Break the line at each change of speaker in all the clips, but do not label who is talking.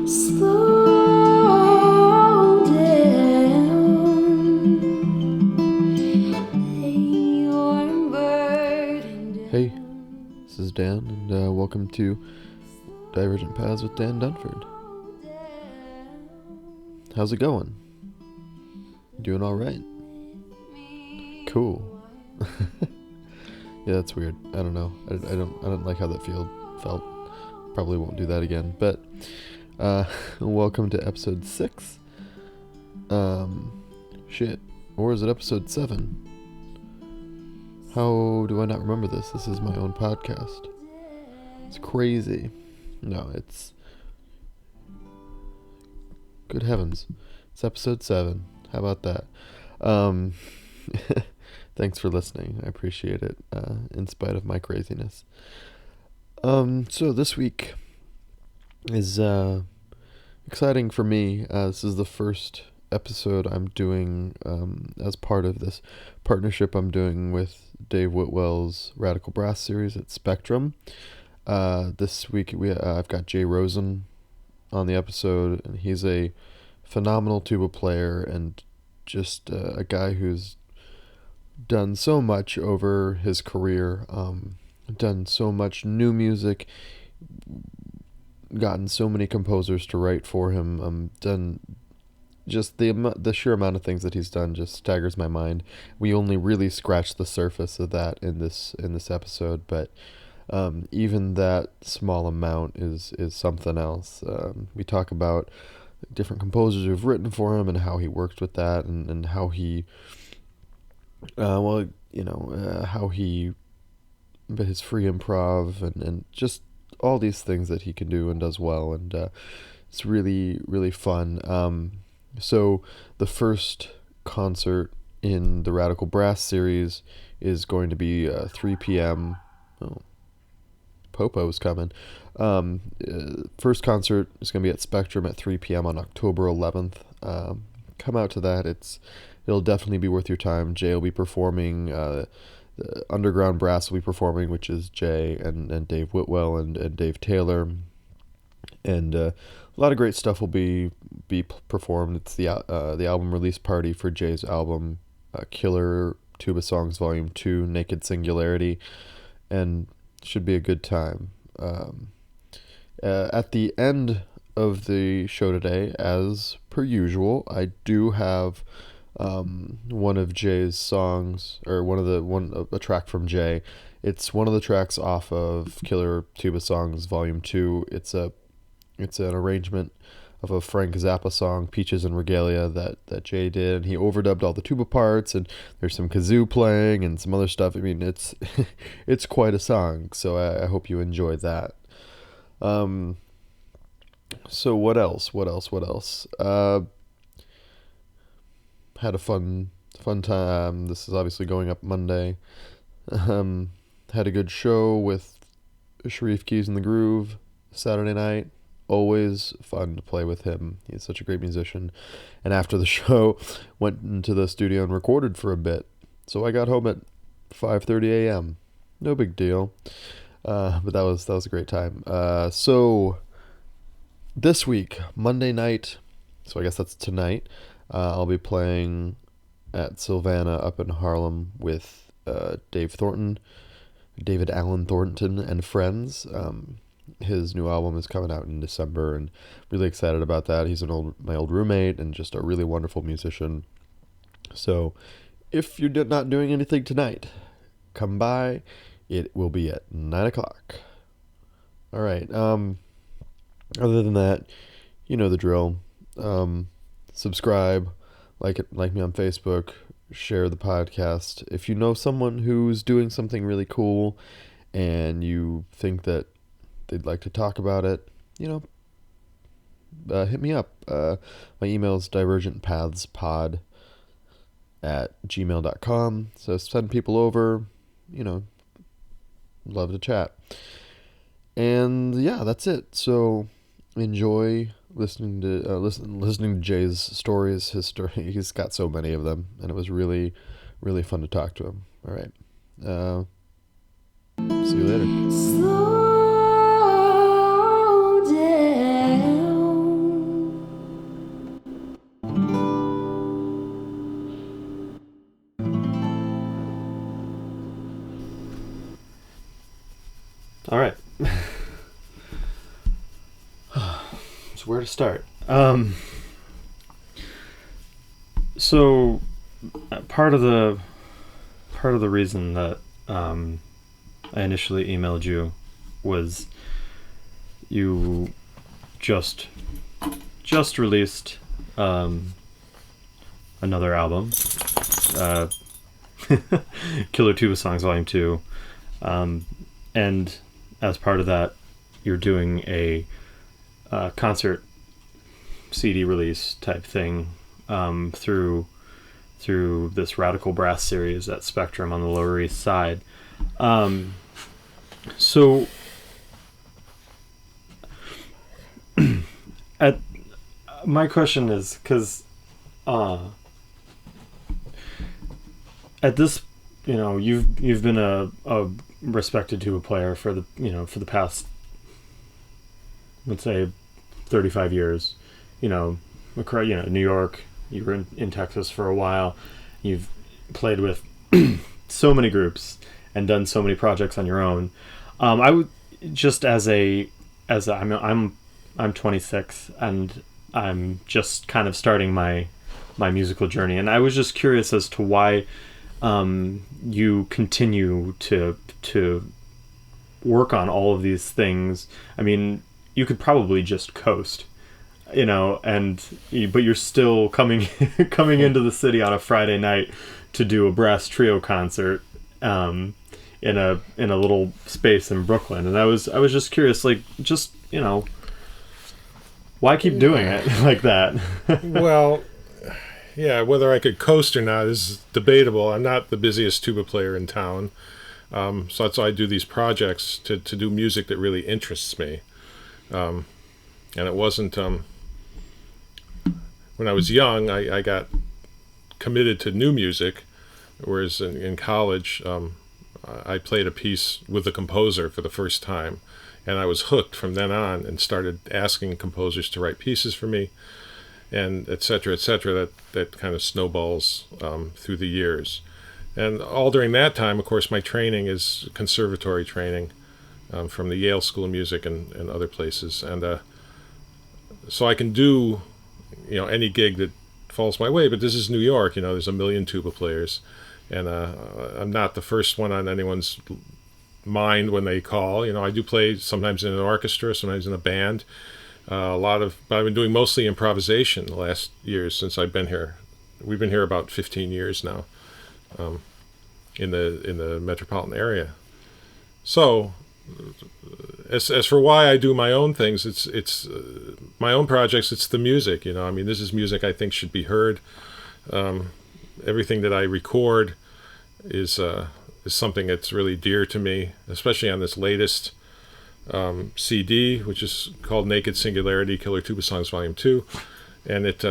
Slow down. Hey, this is Dan, and welcome to Divergent Paths with Dan Dunford. How's it going? Doing all right? Cool. Yeah, that's weird. I don't know. I don't like how that felt. Probably won't do that again. But welcome to episode 6. Shit. Or is it episode 7? How do I not remember this? This is my own podcast. It's crazy. No, it's... Good heavens. It's episode 7. How about that? Thanks for listening. I appreciate it, in spite of my craziness. So this week is exciting for me. This is the first episode I'm doing as part of this partnership I'm doing with Dave Whitwell's Radical Brass series at Spectrum. This week I've got Jay Rozen on the episode, and he's a phenomenal tuba player and just a guy who's done so much over his career, done so much new music, gotten so many composers to write for him, done just the sheer amount of things that he's done just staggers my mind. We only really scratched the surface of that in this episode, but even that small amount is something else. We talk about different composers who've written for him and how he worked with that, and how he how he his free improv and just all these things that he can do and does well, and it's really, really fun. So the first concert in the Radical Brass series is going to be 3 p.m. Oh, Popo's coming. First concert is going to be at Spectrum at 3 p.m. on October 11th. Come out to that. It'll definitely be worth your time. Jay will be performing. The Underground Brass will be performing, which is Jay and Dave Whitwell and Dave Taylor. And a lot of great stuff will be performed. It's the album release party for Jay's album, Killer Tuba Songs Volume 2, Naked Singularity, and should be a good time. At the end of the show today, as per usual, I do have one of Jay's songs, or a track from Jay. It's one of the tracks off of Killer Tuba Songs Volume 2. It's an arrangement of a Frank Zappa song, Peaches and Regalia, that Jay did, and he overdubbed all the tuba parts, and there's some kazoo playing and some other stuff. I mean, it's it's quite a song, so I hope you enjoyed that. So what else? Had a fun time. This is obviously going up Monday. Had a good show with Sharif Keys in the Groove Saturday night. Always fun to play with him. He's such a great musician. And after the show, went into the studio and recorded for a bit. So I got home at 5:30 a.m. No big deal. But that was a great time. So this week, Monday night, so I guess that's tonight, I'll be playing at Sylvana up in Harlem with David Allen Thornton and friends. His new album is coming out in December, and really excited about that. He's my old roommate and just a really wonderful musician. So if you're not doing anything tonight, come by. It will be at 9 o'clock. All right. Other than that, you know the drill. Subscribe, like me on Facebook, share the podcast. If you know someone who's doing something really cool and you think that they'd like to talk about it, hit me up. My email is divergentpathspod@gmail.com. So send people over, love to chat. And yeah, that's it. So enjoy listening to Jay's stories. His story, he's got so many of them, and it was really, really fun to talk to him. All right. See you later.
Slow down.
All right. So where to start? So part of the reason that I initially emailed you was you just released another album, Killer Tuba Songs Volume 2, and as part of that you're doing a concert CD release type thing through this Radical Brass series at Spectrum on the Lower East Side. So my question is, because at this, you've been a respected tuba player for the past, let's say, 35 years. New York. You were in Texas for a while. You've played with so many groups and done so many projects on your own. I would just I'm 26 and I'm just kind of starting my musical journey, and I was just curious as to why you continue to work on all of these things. I mean, you could probably just coast, but you're still coming into the city on a Friday night to do a brass trio concert in a little space in Brooklyn. And I was just curious, why keep doing it like that?
Well, yeah, whether I could coast or not is debatable. I'm not the busiest tuba player in town, so that's why I do these projects to do music that really interests me. And it wasn't when I was young, I got committed to new music, whereas in college I played a piece with the composer for the first time, and I was hooked from then on and started asking composers to write pieces for me, and et cetera, that kind of snowballs through the years. And all during that time, of course, my training is conservatory training from the Yale School of Music and other places. And so I can do, any gig that falls my way, but this is New York, there's a million tuba players. And I'm not the first one on anyone's mind when they call. I do play sometimes in an orchestra, sometimes in a band. But I've been doing mostly improvisation the last years since I've been here. We've been here about 15 years now, in the metropolitan area. So, as for why I do my own things, it's my own projects. It's the music. This is music I think should be heard. Everything that I record is something that's really dear to me, especially on this latest CD, which is called Naked Singularity, Killer Tuba Songs Volume 2. And it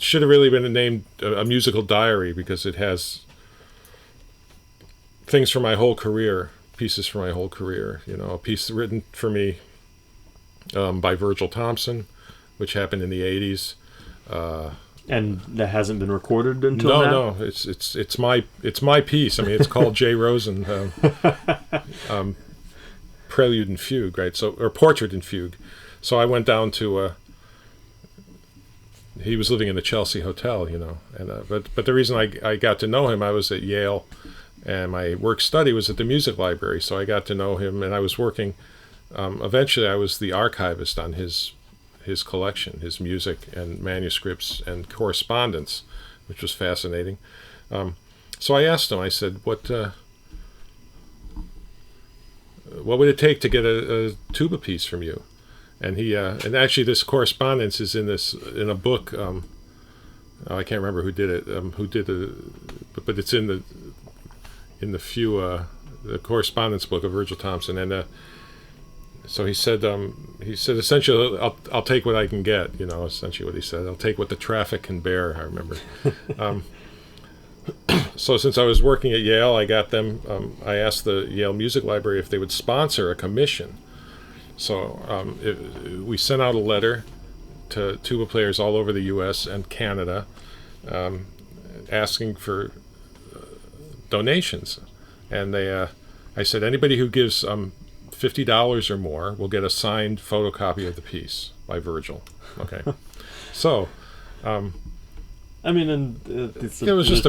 should have really been named a musical diary, because it has things from my whole career, pieces from my whole career. A piece written for me by Virgil Thomson, which happened in the 80s.
And that hasn't been recorded until now?
No, it's my piece. It's called J. Rozen, Prelude and Fugue, right? Or Portrait and Fugue. So I went down to. He was living in the Chelsea Hotel, and but the reason I got to know him, I was at Yale, and my work study was at the music library. So I got to know him, and I was working. Eventually, I was the archivist on his collection, his music and manuscripts and correspondence, which was fascinating. So I asked him, I said, what would it take to get a tuba piece from you? And he and actually this correspondence is in a book. I can't remember who did it. But it's in the correspondence book of Virgil Thomson. And so he said essentially, I'll take what I can get. Essentially what he said. I'll take what the traffic can bear. I remember. So since I was working at Yale, I got them. I asked the Yale Music Library if they would sponsor a commission. So we sent out a letter to tuba players all over the U.S. and Canada, asking for donations. And I said, anybody who gives $50 or more will get a signed photocopy of the piece by Virgil. Okay. So,
I mean, and
it was just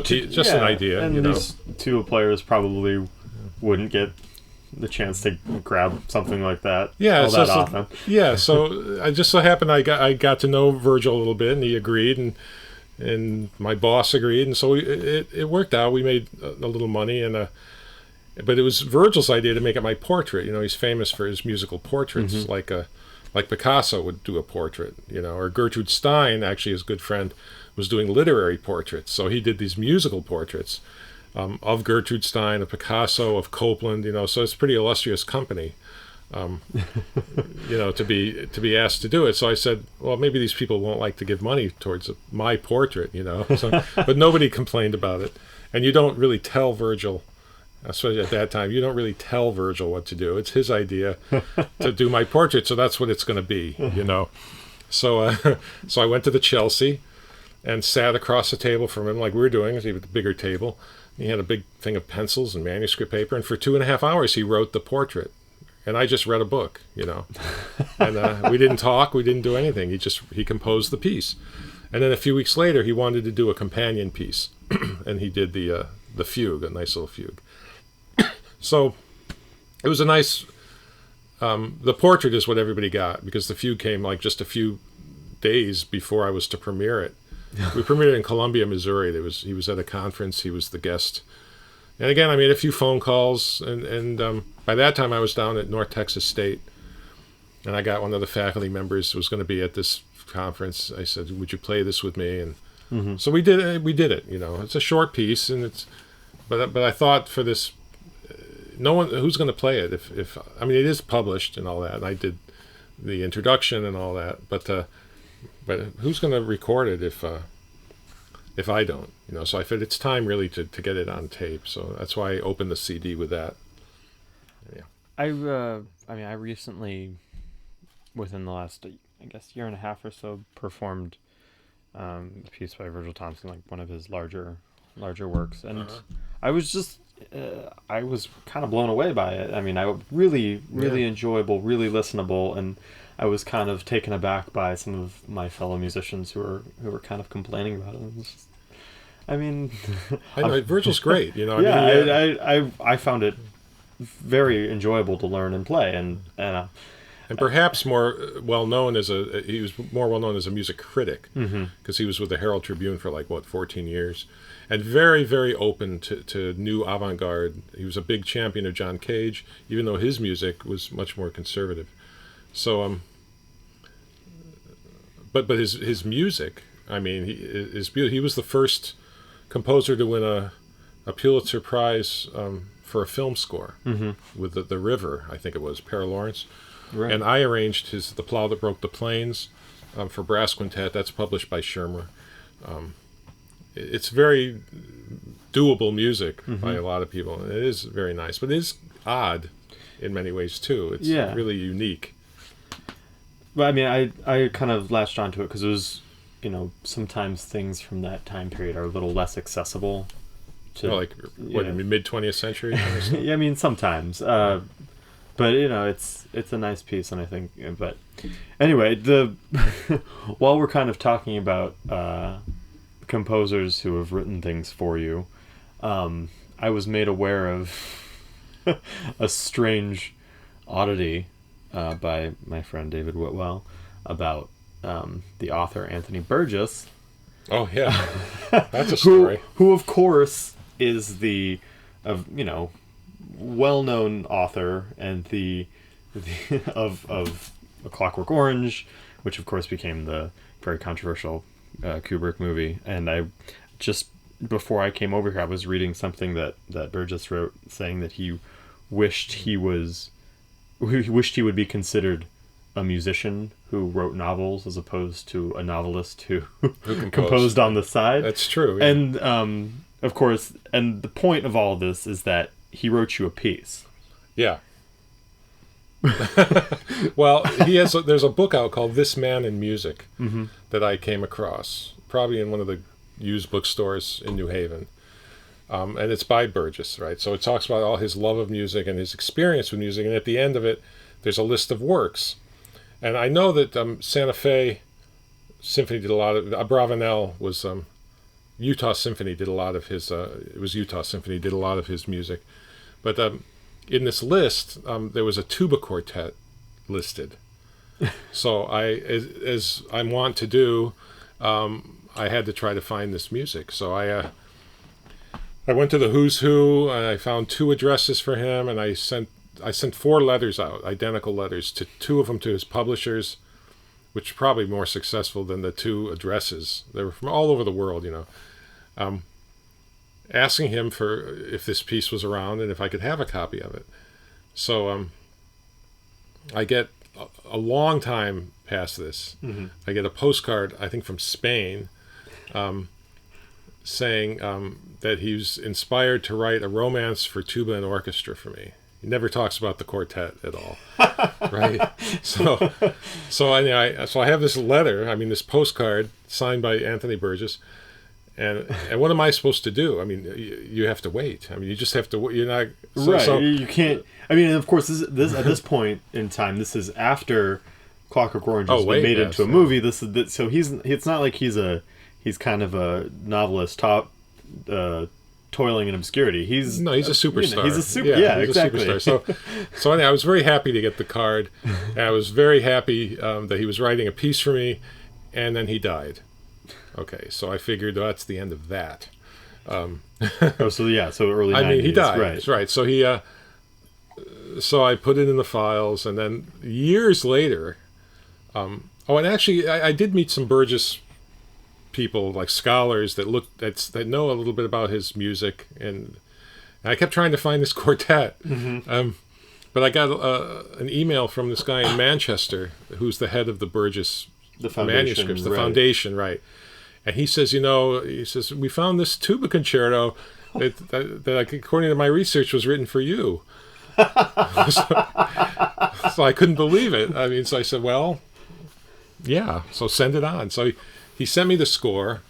an idea.
And these tuba players probably wouldn't get the chance to grab something like that all that often.
Yeah, so I just so happened I got to know Virgil a little bit, and he agreed, and my boss agreed, and so it worked out. We made a little money, but it was Virgil's idea to make it my portrait. He's famous for his musical portraits, like Picasso would do a portrait, or Gertrude Stein, actually his good friend, was doing literary portraits. So he did these musical portraits of Gertrude Stein, of Picasso, of Copland, so it's a pretty illustrious company, to be asked to do it. So I said, well, maybe these people won't like to give money towards my portrait, So, but nobody complained about it. And you don't really tell Virgil, especially at that time, you don't really tell Virgil what to do. It's his idea to do my portrait, so that's what it's going to be, So, so I went to the Chelsea and sat across the table from him like we were doing. He had a bigger table. He had a big thing of pencils and manuscript paper, and for 2.5 hours he wrote the portrait. And I just read a book, And we didn't talk, we didn't do anything. He composed the piece. And then a few weeks later, he wanted to do a companion piece, and he did the fugue, a nice little fugue. So it was a nice. The portrait is what everybody got, because the fugue came like just a few days before I was to premiere it. We premiered it in Columbia, Missouri. He was at a conference. He was the guest. And again, I made a few phone calls, and by that time I was down at North Texas State, and I got one of the faculty members who was going to be at this conference. I said, "Would you play this with me?" And so we did it. It's a short piece, and but I thought for this, no one who's going to play it. If I mean, it is published and all that, and I did the introduction and all that, but who's going to record it if I don't? So I figured it's time really to get it on tape. So that's why I opened the CD with that. Yeah.
I recently, within the last, I guess, year and a half or so, performed a piece by Virgil Thomson, like one of his larger works, and I was just I was kind of blown away by it. I mean, I really enjoyable, really listenable, and I was kind of taken aback by some of my fellow musicians who were kind of complaining about it. It was just, I mean,
I know Virgil's great,
I found it very enjoyable to learn and play, and
perhaps more well known he was more well known as a music critic, because he was with the Herald Tribune for 14 years, and very, very open to new avant-garde. He was a big champion of John Cage, even though his music was much more conservative. So, but his music, I mean, he was the first composer to win a Pulitzer Prize for a film score with the River, I think it was, Para Lawrence. Right. And I arranged The Plow That Broke the Plains for brass quintet. That's published by Schirmer. It's very doable music by a lot of people. It is very nice, but it is odd in many ways too. It's really unique.
But I mean, I kind of latched onto it because it was, sometimes things from that time period are a little less accessible.
Mid-20th century?
Yeah, I mean, sometimes. But it's a nice piece, and I think. But anyway, while we're kind of talking about composers who have written things for you, I was made aware of a strange oddity by my friend David Whitwell about the author Anthony Burgess.
Oh yeah, that's a story.
Who of course is the well-known author and the of A Clockwork Orange, which of course became the very controversial Kubrick movie. And I just before I came over here, I was reading something that Burgess wrote, saying that he wished he would be considered a musician who wrote novels as opposed to a novelist who composed on the side.
That's true. Yeah.
And of course, and the point of all this is that he wrote you a piece.
Yeah. Well, there's a book out called This Man in Music that I came across, probably in one of the used bookstores in New Haven. and it's by Burgess, right? So it talks about all his love of music and his experience with music, and at the end of it, there's a list of works. And I know that Santa Fe Symphony did a lot of, Bravanel was, Utah Symphony did a lot of his, it was Utah Symphony did a lot of his music. But in this list, there was a tuba quartet listed. So as I want to do, I had to try to find this music. So I went to the Who's Who, and I found 2 addresses for him, and I sent 4 letters out, identical letters, to 2 of them to his publishers, which are probably more successful than the 2 addresses. They were from all over the world, asking him for if this piece was around and if I could have a copy of it. So I get a long time past this. Mm-hmm. I get a postcard, I think from Spain, saying that he was inspired to write a romance for tuba and orchestra for me. He never talks about the quartet at all, right? So I have this letter. I mean, this postcard signed by Anthony Burgess, and what am I supposed to do? I mean, you have to wait. I mean, you just have to. You're not
right. So, you can't. I mean, of course, this at this point in time, this is after Clockwork Orange has been made into a movie. So it's not like he's kind of a novelist toiling in obscurity. He's a
superstar.
He's exactly.
A superstar. So anyway, I was very happy to get the card. And I was very happy that he was writing a piece for me, and then he died. Okay, so I figured that's the end of that.
So early 90s.
I mean, he died.
Right.
Right. So so I put it in the files, and then years later, and actually I did meet some Burgess people, like scholars that know a little bit about his music, and I kept trying to find this quartet. Mm-hmm. But I got an email from this guy in Manchester who's the head of the Burgess manuscripts, the foundation, right? And he says, we found this tuba concerto that according to my research was written for you. So I couldn't believe it. I mean, so I said, well, yeah, so send it on. So he sent me the score,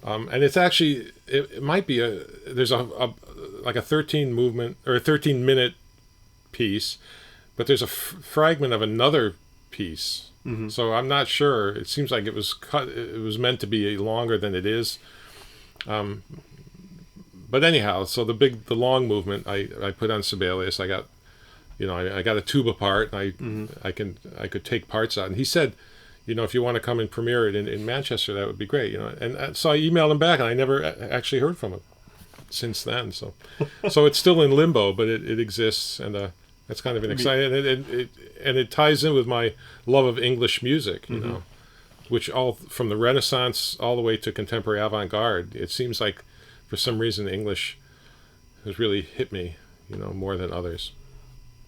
and it's actually, it might be there's like a 13 movement or a 13-minute piece, but there's a fragment of another piece. Mm-hmm. So I'm not sure. It seems like it was cut. It was meant to be longer than it is. But anyhow, so the long movement I put on Sibelius. I got, I got a tuba part, and I could take parts out. And he said, if you want to come and premiere it in Manchester, that would be great. And so I emailed him back, and I never actually heard from him since then. So it's still in limbo, but it exists, and that's kind of an exciting. And it ties in with my love of English music, which all from the Renaissance all the way to contemporary avant-garde. It seems like for some reason English has really hit me, more than others.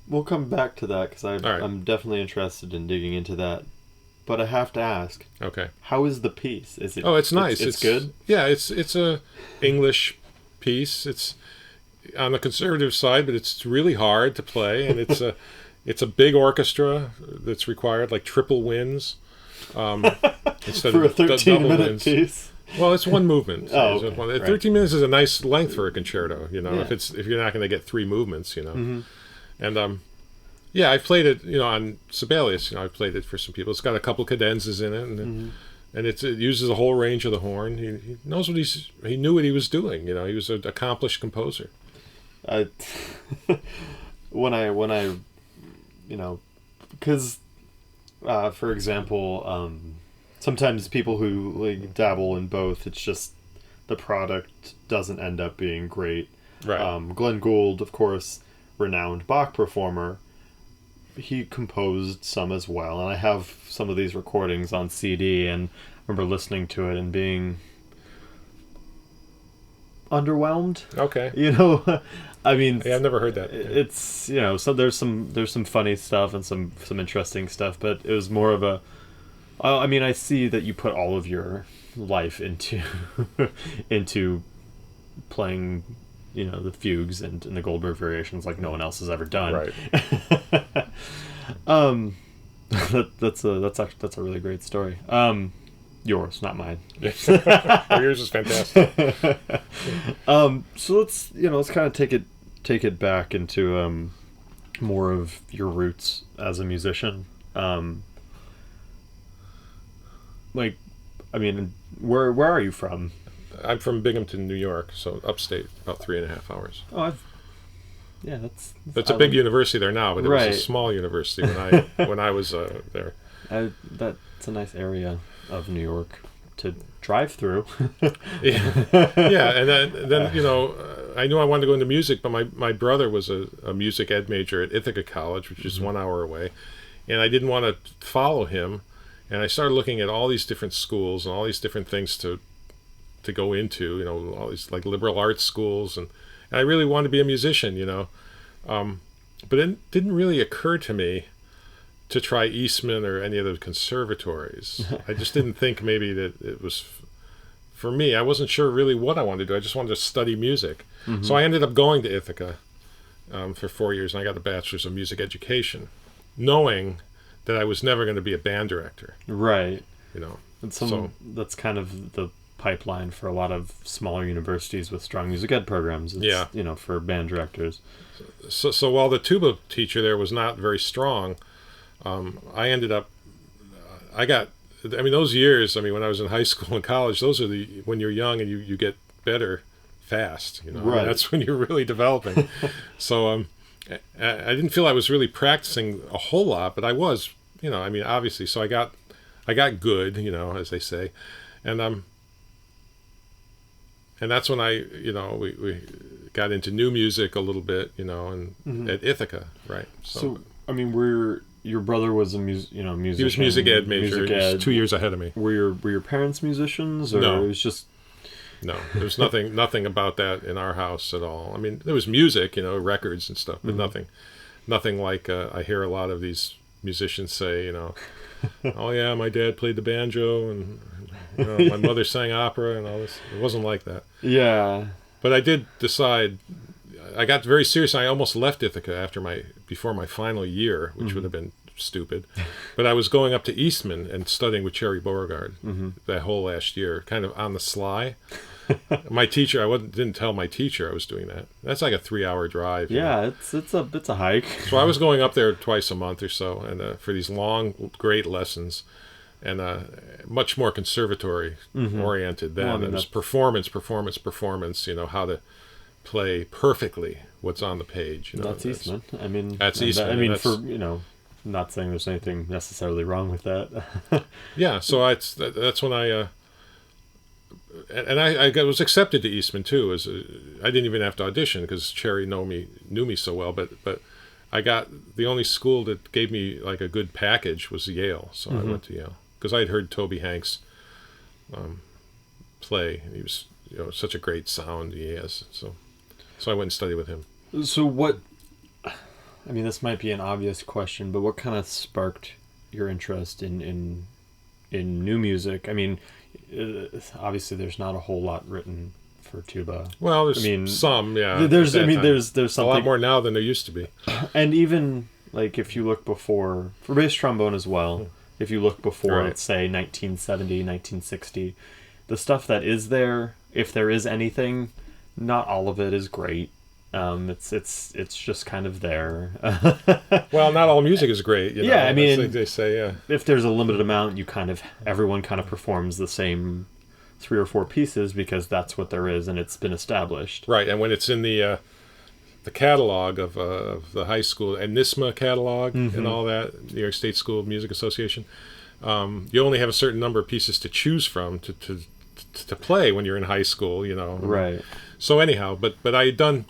We'll come back to that because I'm definitely interested in digging into that. But I have to ask. Okay. How is the piece? Is it?
Oh, it's nice.
It's good.
Yeah, it's a English piece. It's on the conservative side, but it's really hard to play, and it's a big orchestra that's required, like triple winds. Instead
for a
of
13-minute piece.
Well, it's one movement.
Oh, okay.
13 minutes is a nice length for a concerto. If you're not going to get 3 movements, Mm-hmm. And I've played it. On Sibelius. I've played it for some people. It's got a couple cadenzas in it, and it uses the whole range of the horn. He knows what he knew what he was doing. He was an accomplished composer.
When I because for example, sometimes people who dabble in both, it's just the product doesn't end up being great.
Right.
Glenn Gould, of course, renowned Bach performer, he composed some as well, and I have some of these recordings on CD, and I remember listening to it and being underwhelmed.
Okay.
I mean,
I've never heard that.
It's so there's some funny stuff and some interesting stuff, but it was more of a. I mean, I see that you put all of your life into playing, the fugues and the Goldberg variations like no one else has ever done.
Right.
That's a really great story. Yours, not mine.
Well, yours is fantastic.
So let's kind of take it back into more of your roots as a musician. Like, I mean, where are you from?
I'm from Binghamton, New York, so upstate, about 3.5 hours.
Oh, that's
It's a big university there now, but it was a small university when I was there.
That's a nice area of New York to drive through.
Yeah, and then I knew I wanted to go into music, but my brother was a music ed major at Ithaca College, which is 1 hour away, and I didn't want to follow him, and I started looking at all these different schools and all these different things to go into, all these like liberal arts schools, and I really wanted to be a musician, but it didn't really occur to me to try Eastman or any of the conservatories. I just didn't think maybe that it was for me. I wasn't sure really what I wanted to do. I just wanted to study music. Mm-hmm. So I ended up going to Ithaca for 4 years, and I got a bachelor's of music education, knowing that I was never going to be a band director.
Right.
And
that's kind of the pipeline for a lot of smaller universities with strong music ed programs. It's, for band directors.
So while the tuba teacher there was not very strong, I ended up, those years, when I was in high school and college, those are when you're young and you get better fast,
Right.
That's when you're really developing. So I didn't feel I was really practicing a whole lot, but I was, obviously. So I got good, as they say, and that's when we got into new music a little bit, and
Mm-hmm.
at Ithaca, right?
So your brother was a musician.
He was music ed major. He was 2 years ahead of me.
Were your parents musicians, or
No.
it was just?
No, there was nothing about that in our house at all. There was music, records and stuff, but
Mm-hmm.
nothing like I hear a lot of these musicians say, oh yeah, my dad played the banjo and my mother sang opera and all this. It wasn't like that.
Yeah.
But I did decide. I got very serious. I almost left Ithaca before my final year, which
Mm-hmm.
would have been stupid. But I was going up to Eastman and studying with Cherry Beauregard that whole last year, kind of on the sly. My teacher, didn't tell my teacher I was doing that. That's like a 3-hour drive.
Yeah, it's a hike.
So I was going up there twice a month or so, and for these long, great lessons, and much more conservatory oriented then.
Well,
It was performance. How to play perfectly what's on the page.
That's Eastman.
That's Eastman.
For not saying there's anything necessarily wrong with that.
Yeah, so that's when I was accepted to Eastman too. I didn't even have to audition because Cherry knew me so well. But I got the only school that gave me like a good package was Yale, so I went to Yale because I had heard Toby Hanks play. He was such a great sound he has. So I went and studied with him.
So what? This might be an obvious question, but what kind of sparked your interest in new music? Obviously, there's not a whole lot written for tuba.
Well, there's some, yeah.
There's something
a lot more now than there used to be.
And even like if you look before for bass trombone as well, if you look before,
Right.
let's say 1970, 1960, the stuff that is there, if there is anything, not all of it is great. It's just kind of there.
Well, not all music is great.
Yeah,
That's like they say, yeah.
If there's a limited amount, everyone kind of performs the same 3 or 4 pieces because that's what there is and it's been established.
Right, and when it's in the catalog of the high school, NISMA catalog and all that, New York State School of Music Association, you only have a certain number of pieces to choose from to play when you're in high school,
Right.
So anyhow, but I had done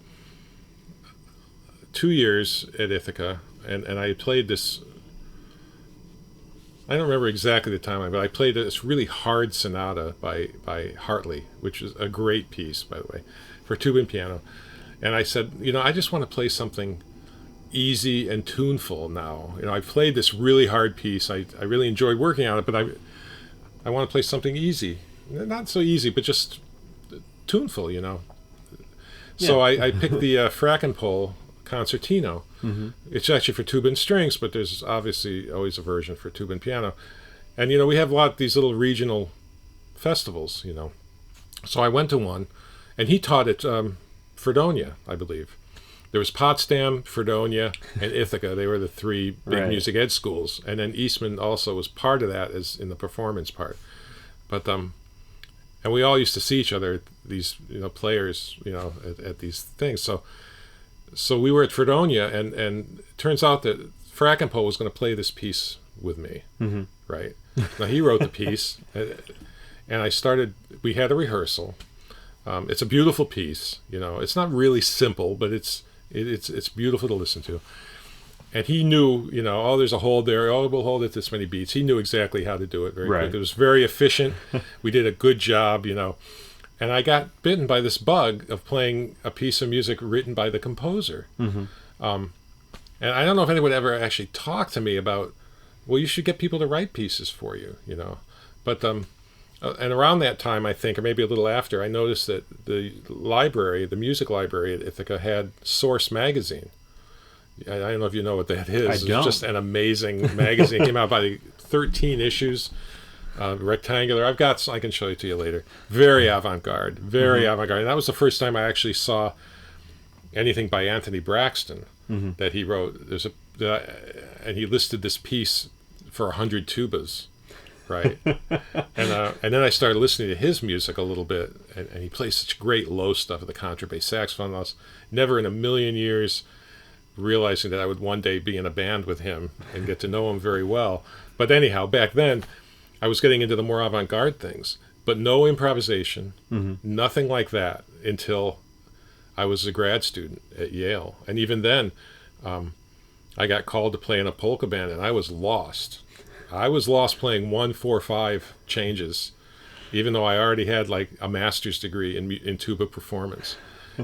2 years at Ithaca, and I played this. I don't remember exactly the time, but I played this really hard sonata by Hartley, which is a great piece, by the way, for tuba and piano. And I said, I just want to play something easy and tuneful now. I played this really hard piece. I really enjoyed working on it, but I want to play something easy, not so easy, but just tuneful. So I picked the Frackenpole concertino. It's actually for tuba and strings, but there's obviously always a version for tuba and piano. And we have a lot of these little regional festivals, So I went to one, and he taught at Fredonia, I believe. There was Potsdam, Fredonia, and Ithaca. They were the three big music ed schools. And then Eastman also was part of that, as in the performance part. But and we all used to see each other, these players, at these things. So we were at Fredonia, and it turns out that Frackenpo was going to play this piece with me, right? Now he wrote the piece, and we had a rehearsal. It's a beautiful piece, It's not really simple, but it's beautiful to listen to. And he knew, there's a hold there. Oh, we'll hold it this many beats. He knew exactly how to do it very quick. It was very efficient. We did a good job, And I got bitten by this bug of playing a piece of music written by the composer. And I don't know if anyone ever actually talked to me about, well, you should get people to write pieces for you, But and around that time, I think, or maybe a little after, I noticed that the music library at Ithaca had Source magazine. I don't know if you know what that is.
I don't.
It's just an amazing magazine. It came out by 13 issues, rectangular. I can show it to you later. Very avant-garde, avant-garde. And that was the first time I actually saw anything by Anthony Braxton that he wrote. And he listed this piece for 100 tubas. Right, and then I started listening to his music a little bit, and he plays such great low stuff with the contrabass saxophone. I was never in a million years realizing that I would one day be in a band with him and get to know him very well. But anyhow, back then, I was getting into the more avant-garde things, but no improvisation, nothing like that until I was a grad student at Yale. And even then, I got called to play in a polka band, and I was lost. I was lost playing 1-4-5 changes, even though I already had like a master's degree in tuba performance.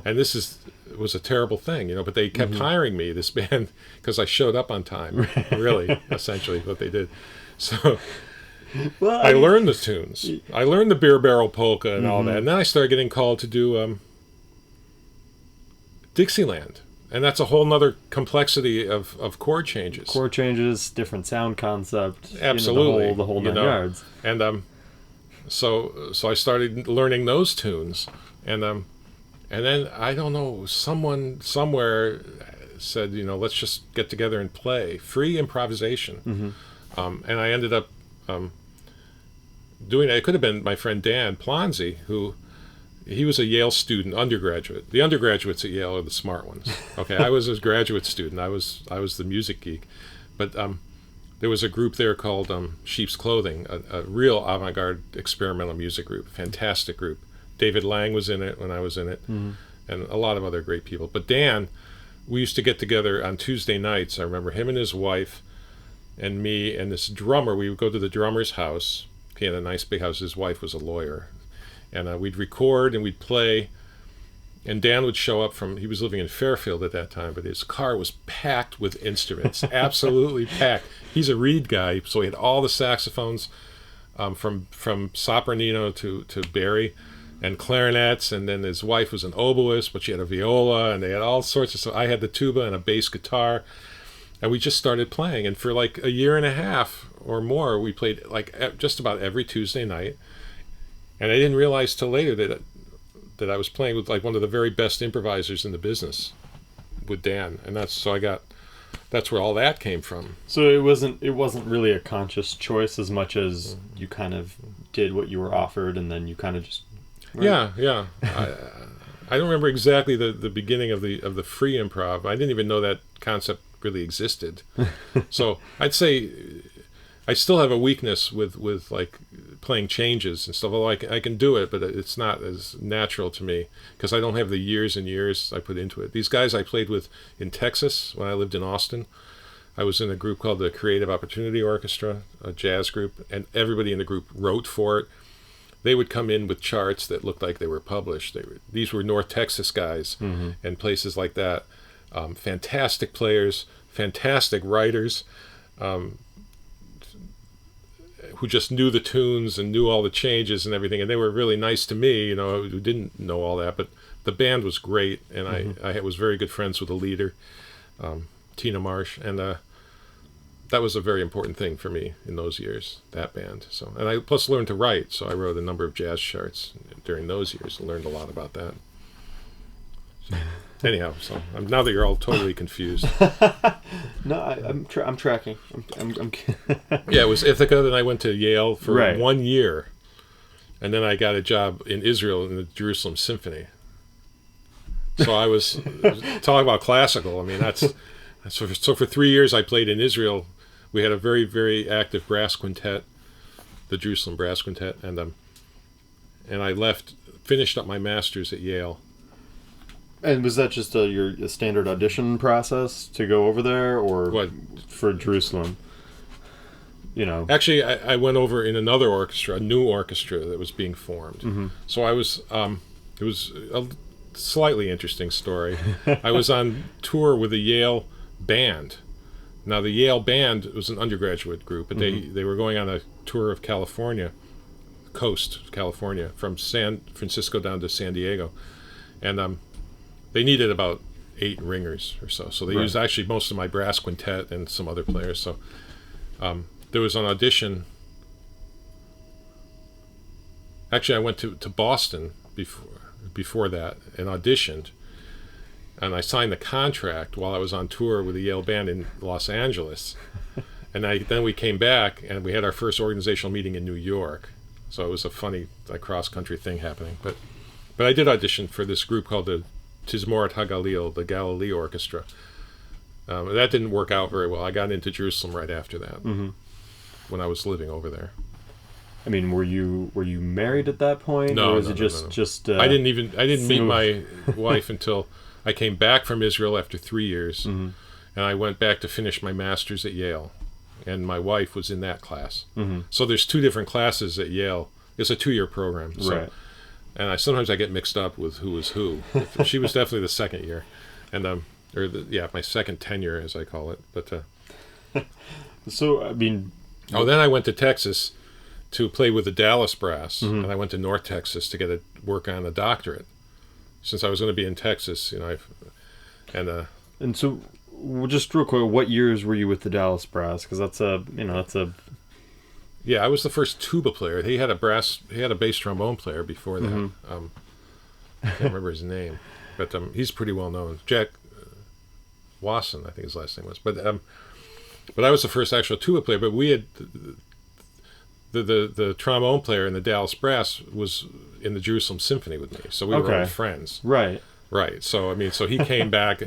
And this was a terrible thing, but they kept hiring me, this band, because I showed up on time, really, essentially what they did. So I learned the tunes. I learned the beer barrel polka and all that. And then I started getting called to do Dixieland. And that's a whole nother complexity of chord changes.
Chord changes, different sound concept.
Absolutely.
The whole 9 yards.
And so I started learning those tunes. And then, I don't know, someone somewhere said, let's just get together and play. Free improvisation. And I ended up doing it. It could have been my friend Dan Plonzi, who... He was a Yale student, undergraduate. The undergraduates at Yale are the smart ones. Okay, I was a graduate student. I was the music geek. But there was a group there called Sheep's Clothing, a real avant-garde experimental music group, fantastic group. David Lang was in it when I was in it, and a lot of other great people. But Dan, we used to get together on Tuesday nights. I remember him and his wife and me and this drummer. We would go to the drummer's house. He had a nice big house. His wife was a lawyer. And we'd record and we'd play, and Dan would show up he was living in Fairfield at that time, but his car was packed with instruments, absolutely packed. He's a reed guy, so he had all the saxophones from sopranino to Barry, and clarinets, and then his wife was an oboist, but she had a viola, and they had all sorts of stuff. I had the tuba and a bass guitar, and we just started playing, and for like a year and a half or more, we played like just about every Tuesday night. And I didn't realize till later that I was playing with like one of the very best improvisers in the business, with Dan, and that's where all that came from.
So it wasn't really a conscious choice as much as you kind of did what you were offered, and then you kind of just. Right?
Yeah. I don't remember exactly the beginning of the free improv. I didn't even know that concept really existed. So I'd say I still have a weakness with like playing changes and stuff. Although I can do it, but it's not as natural to me because I don't have the years and years I put into it. These guys I played with in Texas when I lived in Austin, I was in a group called the Creative Opportunity Orchestra, a jazz group, and everybody in the group wrote for it. They would come in with charts that looked like they were published. These were North Texas guys and places like that. Fantastic players, fantastic writers, who just knew the tunes and knew all the changes and everything. And they were really nice to me, who didn't know all that. But the band was great, and I was very good friends with the leader, Tina Marsh. And that was a very important thing for me in those years, that band. So, and I plus learned to write, so I wrote a number of jazz charts during those years and learned a lot about that. So, anyhow, so now that you're all totally confused.
No, I'm tracking. I'm
Yeah, it was Ithaca. Then I went to Yale for
Right.
1 year, and then I got a job in Israel in the Jerusalem Symphony. So I was talking about classical. I mean, so for 3 years I played in Israel. We had a very, very active brass quintet, the Jerusalem Brass Quintet, and I finished up my master's at Yale.
And was that just your standard audition process to go over there, or
What?
for Jerusalem? You know,
Actually, I went over in another orchestra, a new orchestra that was being formed.
Mm-hmm.
So I was, it was a slightly interesting story. I was on tour with a Yale band. Now, the Yale band was an undergraduate group, but they were going on a tour of California, coast California, from San Francisco down to San Diego. And they needed about 8 ringers or so. So they
Right.
used actually most of my brass quintet and some other players. So there was an audition. Actually, I went to Boston before that and auditioned. And I signed the contract while I was on tour with the Yale band in Los Angeles. And then we came back and we had our first organizational meeting in New York. So it was a funny cross-country thing happening. But I did audition for this group called the Tizmorat HaGalil, the Galilee Orchestra. That didn't work out very well. I got into Jerusalem right after that, when I was living over there.
I mean, were you married at that point?
No,
or was
no,
it
no,
just?
I didn't meet
smooth?
my wife until I came back from Israel after 3 years, and I went back to finish my master's at Yale, and my wife was in that class. So there's 2 different classes at Yale. It's a 2-year program, so,
Right.
and sometimes I get mixed up with who is who. She was definitely the second year, and my second tenure, as I call it. But
So I mean,
then I went to Texas to play with the Dallas Brass, and I went to North Texas to get work on a doctorate. Since I was going to be in Texas,
and so just real quick, what years were you with the Dallas Brass? Because that's a
yeah, I was the first tuba player. He had a bass trombone player before that. I can't remember his name, but he's pretty well known. Jack Wasson, I think his last name was. But I was the first actual tuba player. But we had the trombone player in the Dallas Brass was in the Jerusalem Symphony with me, so we were all friends.
Right.
Right. So so he came back.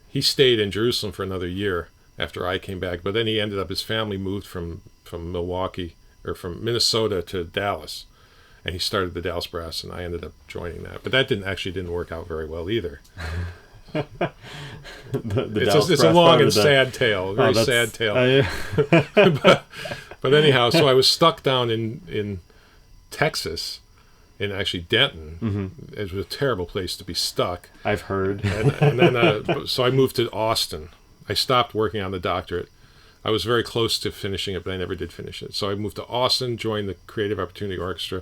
He stayed in Jerusalem for another year after I came back. But then he ended up. His family moved from Milwaukee or from Minnesota to Dallas, and he started the Dallas Brass, and I ended up joining that. But that didn't work out very well either. It's a long and sad tale, very sad tale. But anyhow, so I was stuck down in Texas, in actually Denton. It was a terrible place to be stuck.
I've heard.
And then so I moved to Austin. I stopped working on the doctorate. I was very close to finishing it, but I never did finish it. So I moved to Austin, joined the Creative Opportunity Orchestra,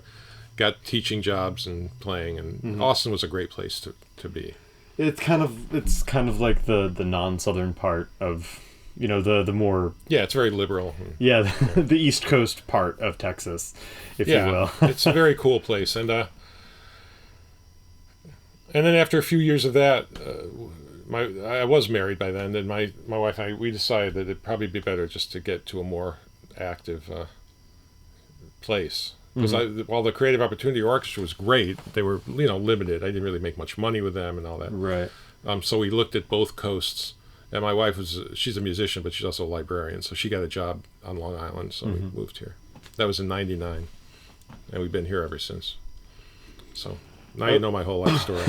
got teaching jobs and playing, and Austin was a great place to be. It's
kind of like the non-southern part of, the more...
Yeah, it's very liberal.
Yeah, the East Coast part of Texas, if you will.
It's a very cool place. And then after a few years of that, I was married by then, and my wife and I, we decided that it'd probably be better just to get to a more active place. Because while the Creative Opportunity Orchestra was great, they were limited. I didn't really make much money with them and all that.
Right.
So we looked at both coasts, and my wife she's a musician, but she's also a librarian, so she got a job on Long Island, so we moved here. That was in '99, and we've been here ever since. So now you know my whole life story.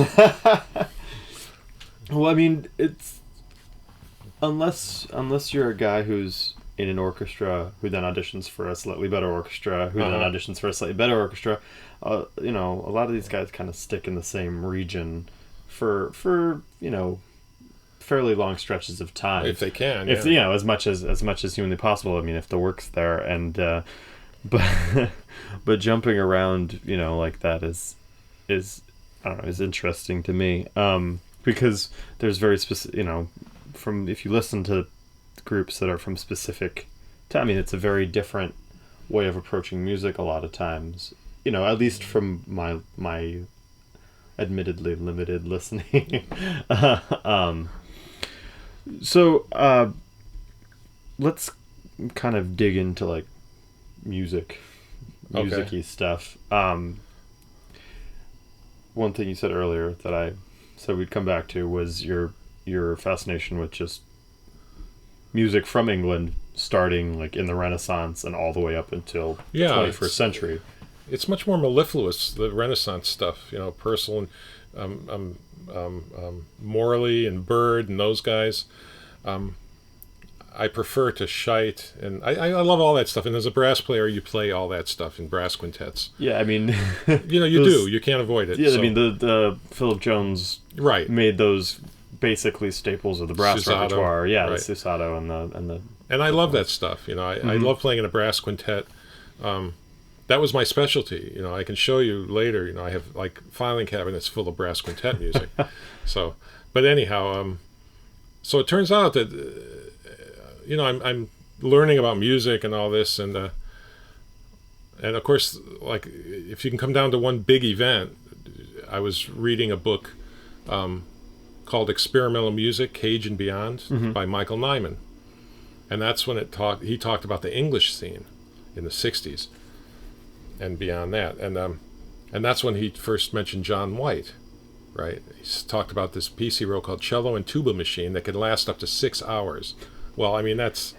Well, I mean, it's unless you're a guy who's in an orchestra who then auditions for a slightly better orchestra, who then auditions for a slightly better orchestra, a lot of these guys kind of stick in the same region for fairly long stretches of time,
if they can.
If as much as humanly possible. I mean, if the work's there, and but jumping around, like that is I don't know, is interesting to me. Because there's very specific, from if you listen to groups that are from specific I mean, it's a very different way of approaching music a lot of times. At least from my admittedly limited listening. So let's kind of dig into like music-y stuff. One thing you said earlier that I said we'd come back to was your fascination with just music from England, starting like in the Renaissance and all the way up until the 21st century.
It's much more mellifluous, the Renaissance stuff. Purcell and Morley and Bird and those guys. I prefer to shite, and I love all that stuff. And as a brass player, you play all that stuff in brass quintets.
Yeah, I mean,
you can't avoid it.
Yeah, so. I mean, the Philip Jones made those basically staples of the brass repertoire. Yeah, the Susato
and I love that stuff. I love playing in a brass quintet. That was my specialty. I can show you later. I have like filing cabinets full of brass quintet music. But anyhow, so it turns out that I'm learning about music and all this, and of course, like if you can come down to one big event, I was reading a book called Experimental Music, Cage and Beyond by Michael Nyman, and that's when he talked about the English scene in the '60s and beyond that, and that's when he first mentioned John White. Right, he talked about this piece he wrote called "Cello and Tuba Machine" that could last up to 6 hours. Well, I mean, that's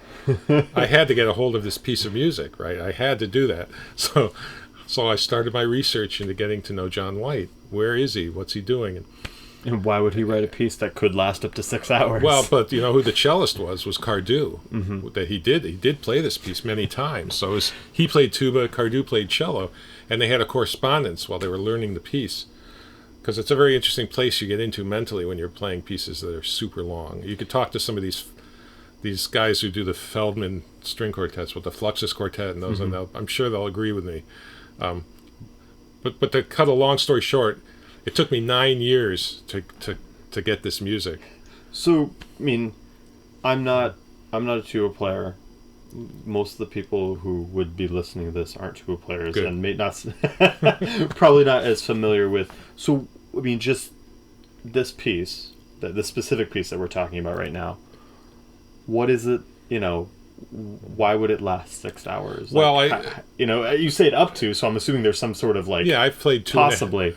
I had to get a hold of this piece of music, right? I had to do that. So I started my research into getting to know John White. Where is he? What's he doing?
And why would he write a piece that could last up to 6 hours?
Well, but who the cellist was Cardew. That he did play this piece many times. So he played tuba, Cardew played cello, and they had a correspondence while they were learning the piece. Because it's a very interesting place you get into mentally when you're playing pieces that are super long. You could talk to some of these guys who do the Feldman string quartets with the Fluxus Quartet and those, and I'm sure they'll agree with me. But to cut a long story short, it took me 9 years to get this music.
So, I mean, I'm not a tuba player. Most of the people who would be listening to this aren't tuba players. Good. And may not probably not as familiar with. So, I mean, just this piece, the specific piece that we're talking about right now. What is it? Why would it last 6 hours?
Well,
you say it up to, so I'm assuming there's some sort of like.
Yeah, I've played two.
Possibly.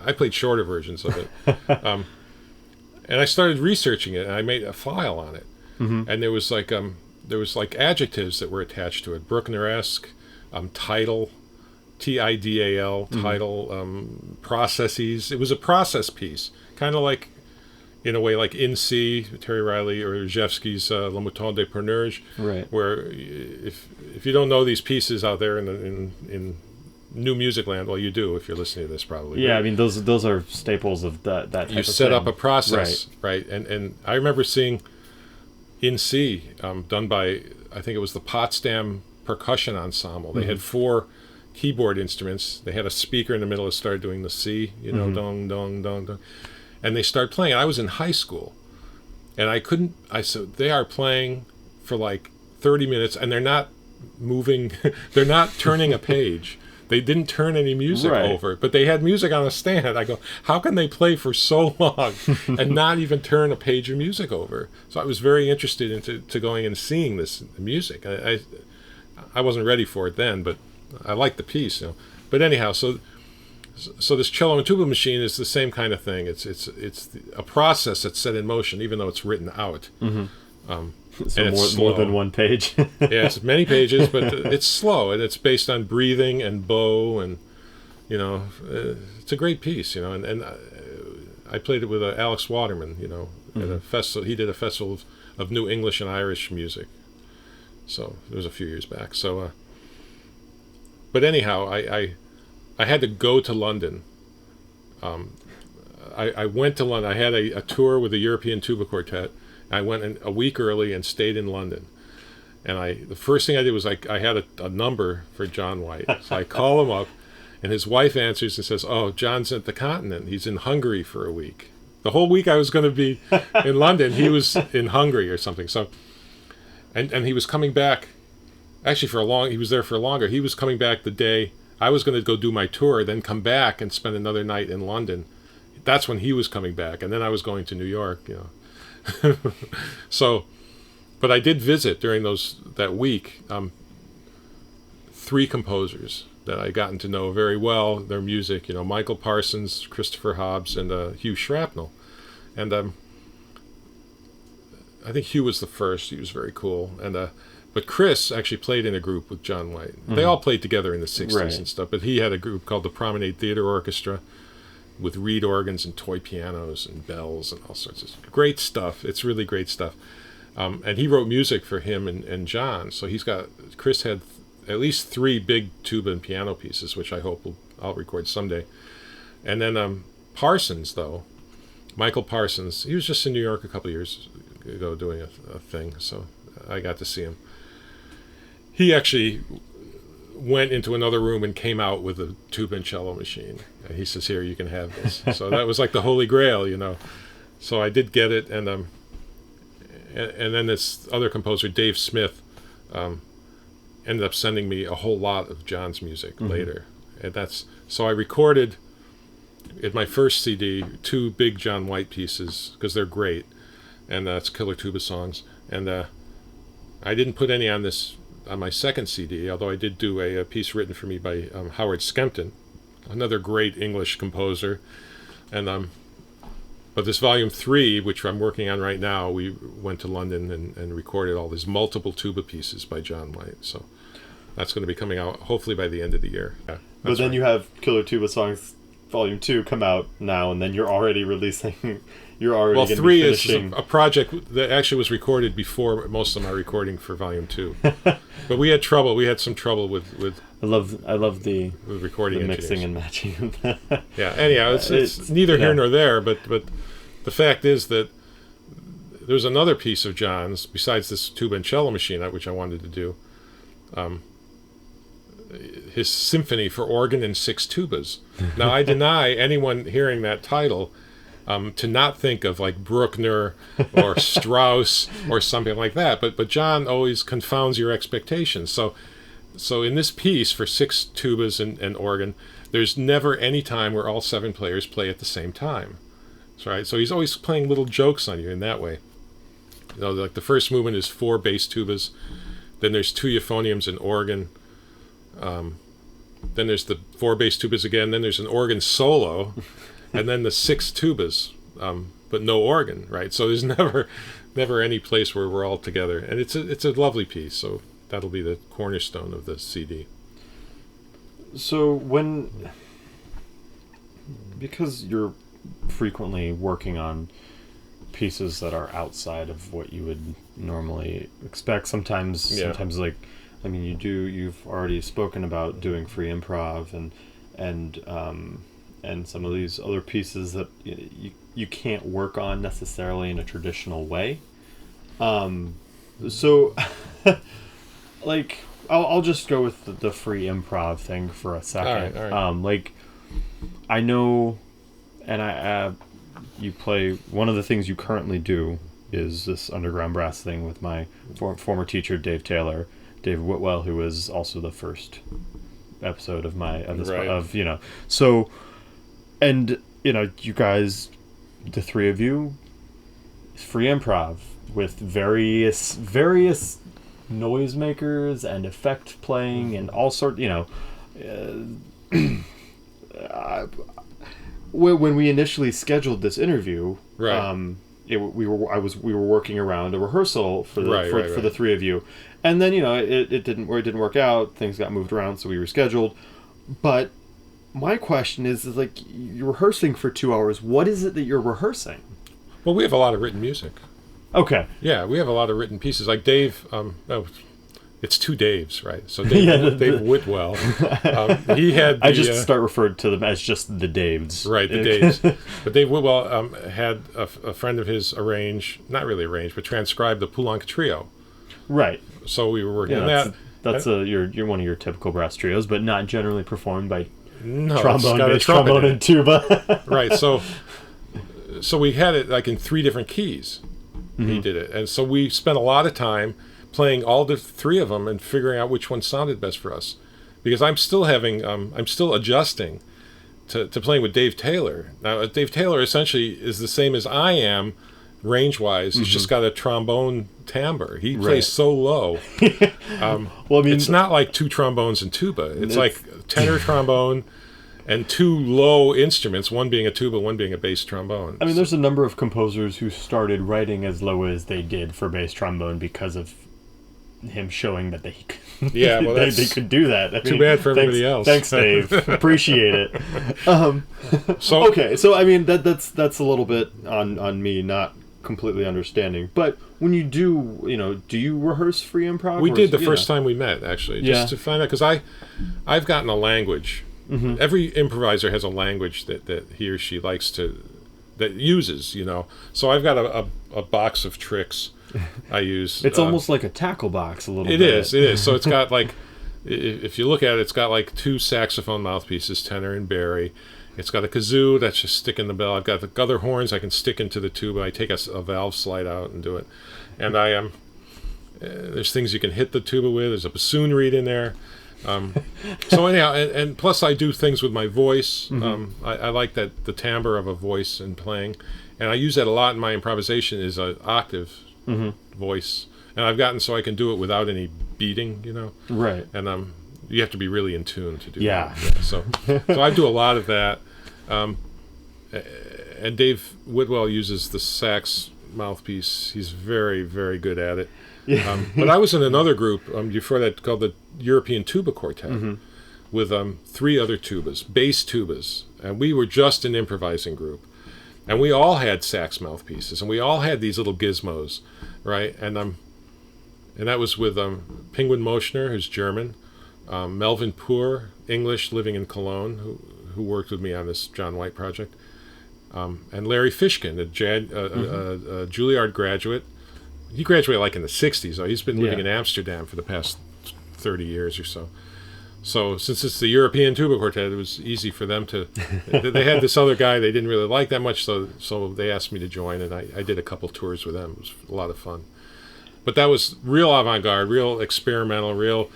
I played shorter versions of it, and I started researching it, and I made a file on it, and there was like adjectives that were attached to it, Bruckner-esque, tidal, Tidal, tidal, processes. It was a process piece, kind of like, in a way, like In C, Terry Riley, or Rzewski's Le Mouton des Pernurges,
right?
Where if you don't know these pieces out there in new music land, well, you do if you're listening to this, probably.
Yeah,
right?
I mean those are staples of that type
you
of
set
thing.
up a process, right? And I remember seeing In C done by, I think it was the Potsdam Percussion Ensemble. They had 4 keyboard instruments. They had a speaker in the middle that started doing the C, dong, dong, dong, dong. And they started playing. I was in high school. And I said, they are playing for like 30 minutes, and they're not moving, they're not turning a page. They didn't turn any music over, but they had music on a stand. I go, how can they play for so long and not even turn a page of music over? So I was very interested into going and seeing this music. I wasn't ready for it then, but I liked the piece. But anyhow, so this cello and tuba machine is the same kind of thing. It's a process that's set in motion, even though it's written out.
So more than one page.
Yeah, it's many pages, but it's slow, and it's based on breathing and bow, and it's a great piece. And I played it with Alex Waterman. At a festival. He did a festival of New English and Irish music. So it was a few years back. So, but anyhow, I had to go to London. I went to London. I had a tour with the European Tuba Quartet. I went in a week early and stayed in London. And the first thing I did was I had a number for John White. So I call him up, and his wife answers and says, "Oh, John's at the continent. He's in Hungary for a week." The whole week I was going to be in London, he was in Hungary or something. So, and he was coming back actually he was there for longer. He was coming back the day I was going to go do my tour, then come back and spend another night in London. That's when he was coming back, and then I was going to New York, So, but I did visit during that week 3 composers that I gotten to know very well, their music, Michael Parsons, Christopher Hobbs, and Hugh Shrapnel. And I think Hugh was the first. He was very cool. And but Chris actually played in a group with John White. Mm-hmm. They all played together in the 60s and stuff, but he had a group called the Promenade Theater Orchestra with reed organs and toy pianos and bells and all sorts of great stuff. It's really great stuff. And he wrote music for him and John. So Chris had at least 3 big tuba and piano pieces, which I hope I'll record someday. And then Parsons, though, Michael Parsons, he was just in New York a couple of years ago doing a thing, so I got to see him. He actually went into another room and came out with a tuba and cello machine. And he says, "Here, you can have this." So that was like the holy grail, So I did get it, and then this other composer, Dave Smith, ended up sending me a whole lot of John's music later. And so I recorded in my first CD 2 big John White pieces, because they're great, and it's Killer Tuba Songs. And I didn't put any on my second CD, although I did do a piece written for me by Howard Skempton, another great English composer. And but this volume 3, which I'm working on right now, we went to London and recorded all these multiple tuba pieces by John White. So that's going to be coming out hopefully by the end of the year. Yeah,
but then you have Killer Tuba Songs Volume 2 come out now, and then you're already releasing. You're already going to be finishing.
3 is a project that actually was recorded before most of my recording for Volume 2. But we had trouble. We had some trouble with
I love the
recording
the mixing and matching.
Yeah. Anyhow, it's neither here nor there. But the fact is that there's another piece of John's besides this tuba and cello machine, which I wanted to do. His symphony for organ and 6 tubas. Now, I deny anyone hearing that title to not think of like Bruckner or Strauss or something like that. But John always confounds your expectations. So in this piece for 6 tubas and organ, there's never any time where all 7 players play at the same time. That's right. So he's always playing little jokes on you in that way. Like the first movement is 4 bass tubas, then there's 2 euphoniums and organ. Then there's the 4 bass tubas again. Then there's an organ solo, and then the 6 tubas, but no organ, right? So there's never any place where we're all together, and it's a lovely piece. So that'll be the cornerstone of the CD.
So because you're frequently working on pieces that are outside of what you would normally expect, sometimes like. I mean, you've already spoken about doing free improv and some of these other pieces that you can't work on necessarily in a traditional way. So, like, I'll just go with the free improv thing for a second.
All right.
Like, I know, and you play, one of the things you currently do is this underground brass thing with my former teacher, David Whitwell, who was also the first episode of so, and you guys, the 3 of you, free improv with various noisemakers and effect playing and all sorts. When we initially scheduled this interview,
right.
We were working around a rehearsal for the 3 of you. And then, it didn't work out. Things got moved around, so we rescheduled. But my question is like, you're rehearsing for 2 hours. What is it that you're rehearsing?
Well, we have a lot of written music.
Okay.
Yeah, we have a lot of written pieces. Like Dave, it's 2 Daves, right? So Dave Whitwell, he had.
I just start referring to them as just the Daves.
Right, the Daves. But Dave Whitwell had a friend of his but transcribed the Poulenc Trio. Right. So we were working on that.
That's you're one of your typical brass trios, but not generally performed by
trombone
and tuba.
Right. So we had it like in 3 different keys. Mm-hmm. He did it, and so we spent a lot of time playing all the three of them and figuring out which one sounded best for us, because I'm still adjusting to playing with Dave Taylor. Now, Dave Taylor essentially is the same as I am, range-wise. He's just got a trombone timbre. He plays so low. Well, I mean, it's not like two trombones and tuba. It's like tenor trombone and two low instruments, one being a tuba, one being a bass trombone.
I mean, there's a number of composers who started writing as low as they did for bass trombone because of him showing that they could, they could do that.
Too bad for everybody else.
Thanks, Dave. Appreciate it. Okay, so I mean that's a little bit on me not completely understanding. But when you do, do you rehearse free improv?
We did the first time we met, actually, just to find out, because I've gotten a language. Mm-hmm. Every improviser has a language that he or she likes that uses, So I've got a box of tricks I use.
It's almost like a tackle box a little bit.
It is. So it's got like, if you look at it, it's got like two saxophone mouthpieces, tenor and bari. It's got a kazoo that's just sticking the bell. I've got the other horns I can stick into the tuba. I take a valve slide out and do it. And I am there's things you can hit the tuba with. There's a bassoon reed in there. So anyhow, and plus I do things with my voice. Mm-hmm. I like the timbre of a voice in playing, and I use that a lot in my improvisation. Is an octave voice, and I've gotten so I can do it without any beating,
Right.
And you have to be really in tune to do that.
Yeah.
So I do a lot of that. And Dave Whitwell uses the sax mouthpiece. He's very, very good at it. Yeah. But I was in another group before that called the European Tuba Quartet with three other tubas, bass tubas. And we were just an improvising group. And we all had sax mouthpieces, and we all had these little gizmos, right? And that was with Penguin Moschner, who's German, Melvin Poor, English, living in Cologne, who worked with me on this John White project, and Larry Fishkin, a Juilliard graduate. He graduated like in the 60s, though. He's been living in Amsterdam for the past 30 years or so. So since it's the European Tuba Quartet, it was easy for them to... They had this other guy they didn't really like that much, so they asked me to join, and I did a couple tours with them. It was a lot of fun. But that was real avant-garde, real experimental, real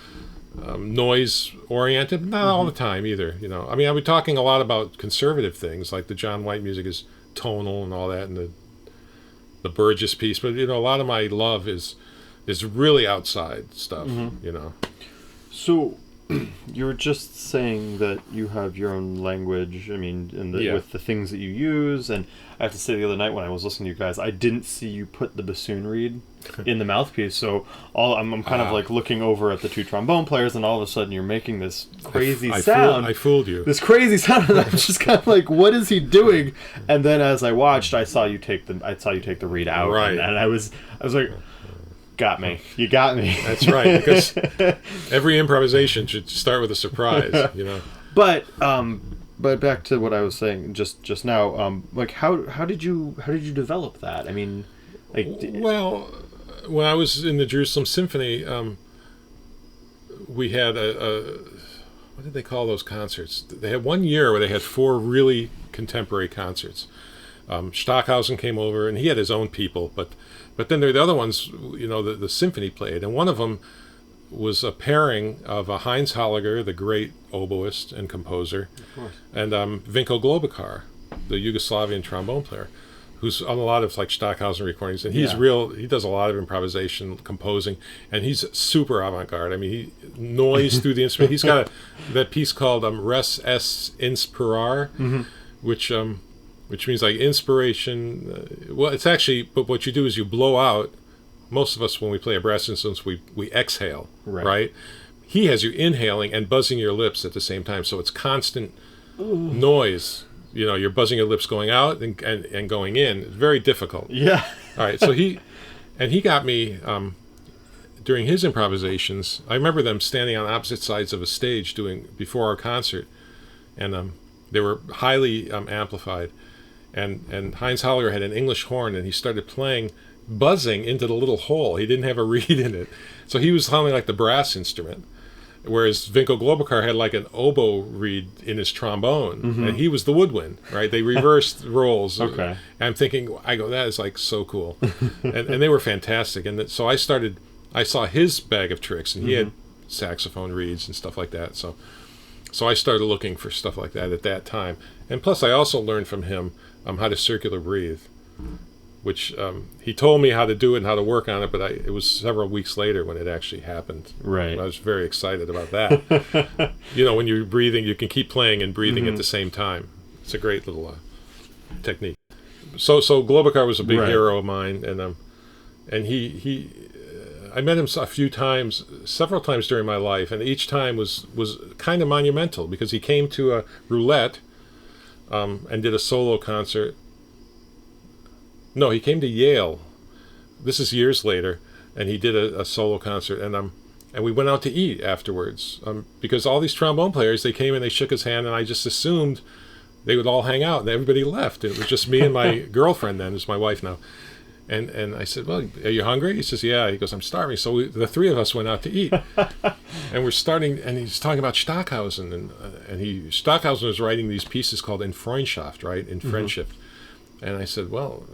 noise-oriented. Not all the time either, I mean, I'll be talking a lot about conservative things, like the John White music is tonal and all that, and the Burgess piece. But, a lot of my love is really outside stuff,
So... You were just saying that you have your own language, with the things that you use, and I have to say the other night when I was listening to you guys, I didn't see you put the bassoon reed in the mouthpiece, so I'm kind of like looking over at the two trombone players, and all of a sudden you're making this crazy sound.
I fooled you.
This crazy sound, and I'm just kind of like, what is he doing? And then as I watched, I saw you take the reed out,
right.
and I was like... Got me. You got me.
That's right, because every improvisation should start with a surprise,
But back to what I was saying just now. How did you develop that? I mean,
well, when I was in the Jerusalem Symphony, we had a what did they call those concerts? They had one year where they had 4 really contemporary concerts. Stockhausen came over, and he had his own people, but then there were the other ones, the symphony played, and one of them was a pairing of Heinz Holliger, the great oboist and composer, and Vinko Globokar, the Yugoslavian trombone player, who's on a lot of like Stockhausen recordings, and he does a lot of improvisation, composing, and he's super avant-garde. I mean, he noise through the instrument. He's got that piece called Res es inspirar, which means like inspiration. Well, it's actually, but what you do is you blow out. Most of us, when we play a brass instrument, we exhale, right? He has you inhaling and buzzing your lips at the same time, so it's constant noise. You're buzzing your lips going out and going in. It's very difficult.
Yeah.
All right, so he got me during his improvisations. I remember them standing on opposite sides of a stage before our concert, and they were highly amplified. And Heinz Holliger had an English horn, and he started playing, buzzing into the little hole. He didn't have a reed in it. So he was sounding like the brass instrument, whereas Vinko Globokar had like an oboe reed in his trombone, and he was the woodwind, right? They reversed roles.
Okay. And
I'm thinking, that is like so cool. and they were fantastic. And so I I saw his bag of tricks, and he had saxophone reeds and stuff like that. So I started looking for stuff like that at that time. And plus, I also learned from him how to circular breathe, which he told me how to do it and how to work on it, but it was several weeks later when it actually happened.
Right.
I was very excited about that. When you're breathing, you can keep playing and breathing at the same time. It's a great little technique. So Globocar was a big hero of mine, and he I met him several times during my life, and each time was kind of monumental because he came to a roulette and did a solo concert. No, he came to Yale. This is years later, and he did a solo concert, and we went out to eat afterwards because all these trombone players, they came and they shook his hand, and I just assumed they would all hang out, and everybody left. It was just me and my girlfriend then, who's my wife now. And I said, well, are you hungry? He says, yeah. He goes, I'm starving. So the three of us went out to eat. And we're starting, and he's talking about Stockhausen. And Stockhausen was writing these pieces called In Freundschaft, right? In friendship. And I said, well,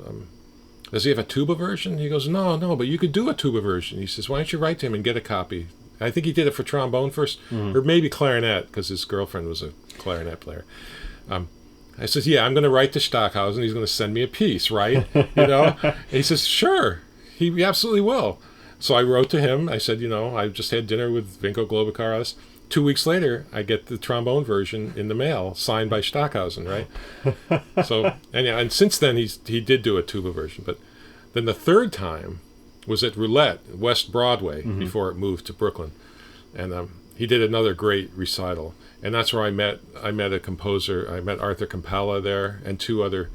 does he have a tuba version? He goes, no, but you could do a tuba version. He says, why don't you write to him and get a copy? I think he did it for trombone first, or maybe clarinet, because his girlfriend was a clarinet player. I says, yeah, I'm going to write to Stockhausen. He's going to send me a piece, right? And he says, sure, he absolutely will. So I wrote to him. I said, I just had dinner with Vinko Globocar. 2 weeks later, I get the trombone version in the mail, signed by Stockhausen, right? So, and since then, he did do a tuba version. But then the third time was at Roulette, West Broadway, before it moved to Brooklyn. And he did another great recital. And that's where I met a composer. I met Arthur Campella there, and two other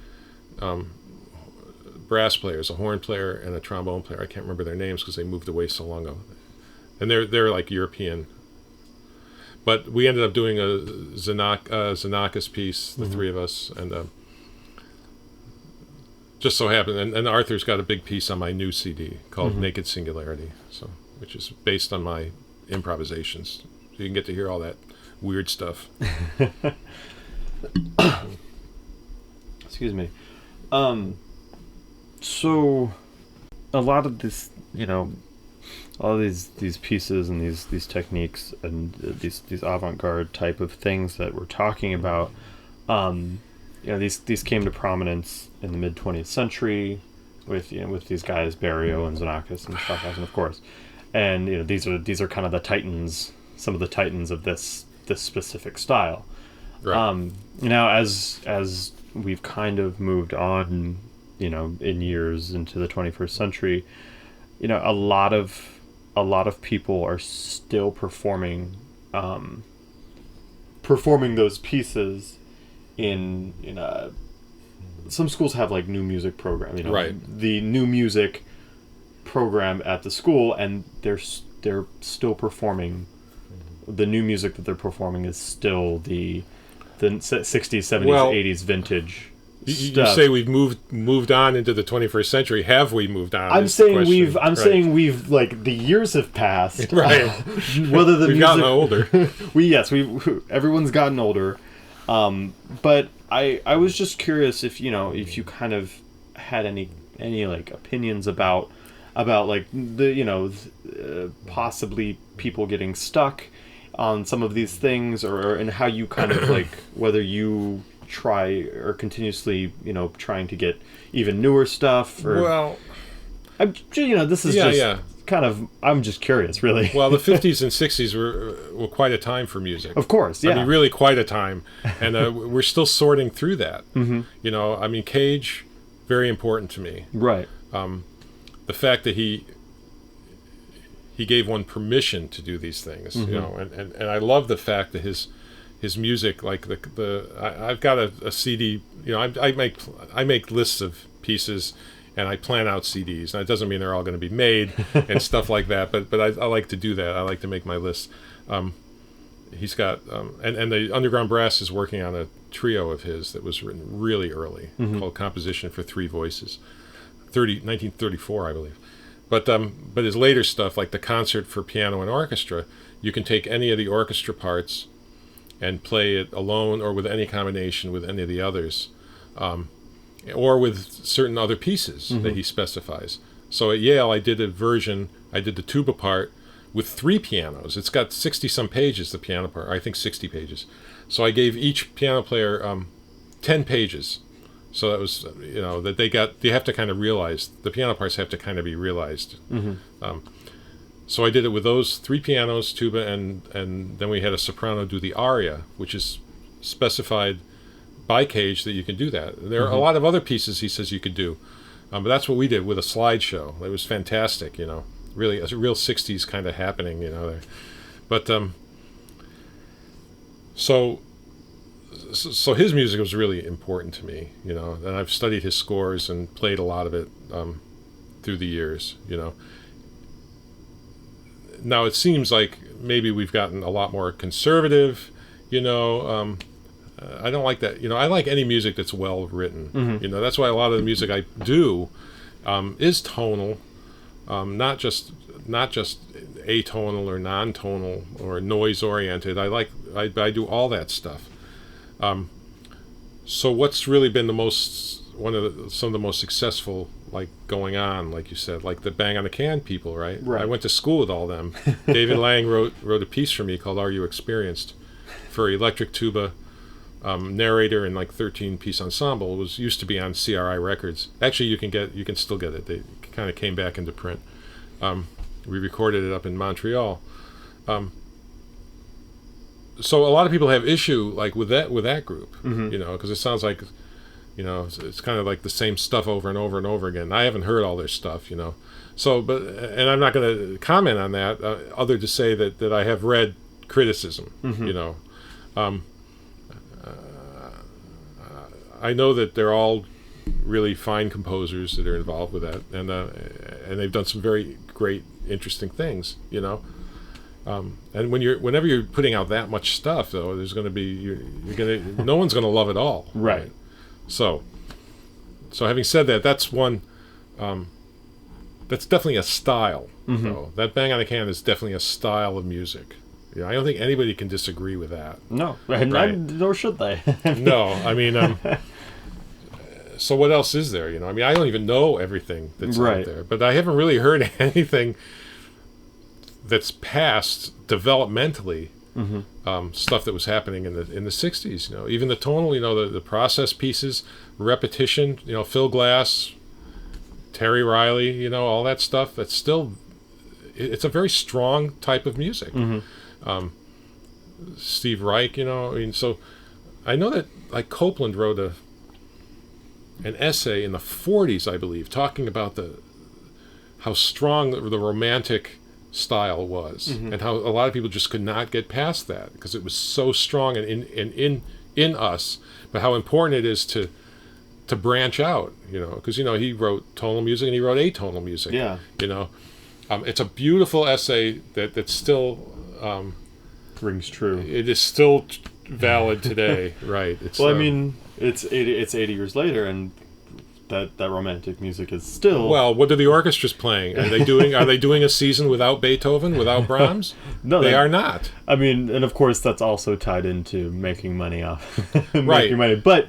brass players, a horn player and a trombone player. I can't remember their names because they moved away so long ago. And they're like European. But we ended up doing a Xenakis piece, the three of us, and just so happened. And Arthur's got a big piece on my new CD called Naked Singularity, which is based on my improvisations. So you can get to hear all that weird stuff.
Excuse me. So a lot of this, all these pieces and these techniques and these avant-garde type of things that we're talking about, these came to prominence in the mid 20th century with these guys Berio and Xenakis and Stockhausen, of course, and these are kind of the titans, some of the titans of this specific style.
Right.
Now as we've kind of moved on, in years into the 21st century, a lot of people are still performing those pieces in some schools have like new music program,
right.
The new music program at the school, and they're still performing. The new music that they're performing is still the 60s, 70s, 80s vintage
You
stuff.
say we've moved on into the 21st century. Have we moved on?
I'm saying we've like the years have passed.
Right.
Whether the
we've
music,
gotten older.
Everyone's gotten older. But I was just curious if you kind of had any like opinions about like the possibly people getting stuck on some of these things, and how you kind of like whether you try or continuously trying to get even newer stuff, or this is kind of, I'm just curious, really.
Well, the 50s and 60s were quite a time for music.
Of course, yeah.
I mean, really quite a time, and we're still sorting through that. Cage, very important to me.
Right.
The fact that he gave one permission to do these things, and I love the fact that his music, like I've got a CD, I make lists of pieces, and I plan out CDs. And it doesn't mean they're all going to be made and stuff like that, but I like to do that. I like to make my lists. He's got and the Underground Brass is working on a trio of his that was written really early, called Composition for Three Voices, 1934, I believe. But his later stuff, like the Concert for Piano and Orchestra, you can take any of the orchestra parts and play it alone or with any combination with any of the others, or with certain other pieces that he specifies. So at Yale, I did the tuba part with 3 pianos. It's got 60-some pages, the piano part. I think 60 pages. So I gave each piano player 10 pages. So that was, that they have to kind of realize, the piano parts have to kind of be realized.
Mm-hmm.
So I did it with those 3 pianos, tuba, and then we had a soprano do the aria, which is specified by Cage that you can do that. There are a lot of other pieces he says you could do, but that's what we did with a slideshow. It was fantastic, really a real 60s kind of happening, there. But so his music was really important to me, and I've studied his scores and played a lot of it through the years, Now it seems like maybe we've gotten a lot more conservative, I don't like that. I like any music that's well written.
Mm-hmm.
That's why a lot of the music I do is tonal, not just atonal or non-tonal or noise oriented. I do all that stuff. So what's really been some of the most successful, like, going on, like you said, like the Bang on the Can people, right? I went to school with all them. David Lang wrote a piece for me called "Are You Experienced?" for electric tuba, narrator, and like 13-piece ensemble. It used to be on CRI Records. Actually, you can still get it. They kind of came back into print. We recorded it up in Montreal. So a lot of people have issue like with that group, because it sounds like, it's kind of like the same stuff over and over and over again. I haven't heard all their stuff, So, and I'm not going to comment on that, other to say that I have read criticism, I know that they're all really fine composers that are involved with that, and they've done some very great, interesting things, And whenever you're putting out that much stuff, though, there's going to be no one's going to love it all,
right?
So having said that, that's one. That's definitely a style. Though. That Bang on the Can is definitely a style of music. I don't think anybody can disagree with that.
No,
right?
Nor should they.
No, I mean, so what else is there? I don't even know everything that's out there, but I haven't really heard anything that's past developmentally stuff that was happening in the 60s. Even the tonal, the process pieces, repetition. Phil Glass, Terry Riley, all that stuff. That's still, it's a very strong type of music. Steve Reich, so I know that like Copeland wrote an essay in the 40s, I believe, talking about how strong the romantic style was, and how a lot of people just could not get past that because it was so strong and in us, but how important it is to branch out, because he wrote tonal music and he wrote atonal music. It's a beautiful essay that still
rings true.
It is still valid today, right? It's,
well, it's 80 years later, and that romantic music is still.
Well, what are the orchestras playing? Are they doing a season without Beethoven, without Brahms?
No,
they are not.
And of course that's also tied into making money off,
right?
Money, but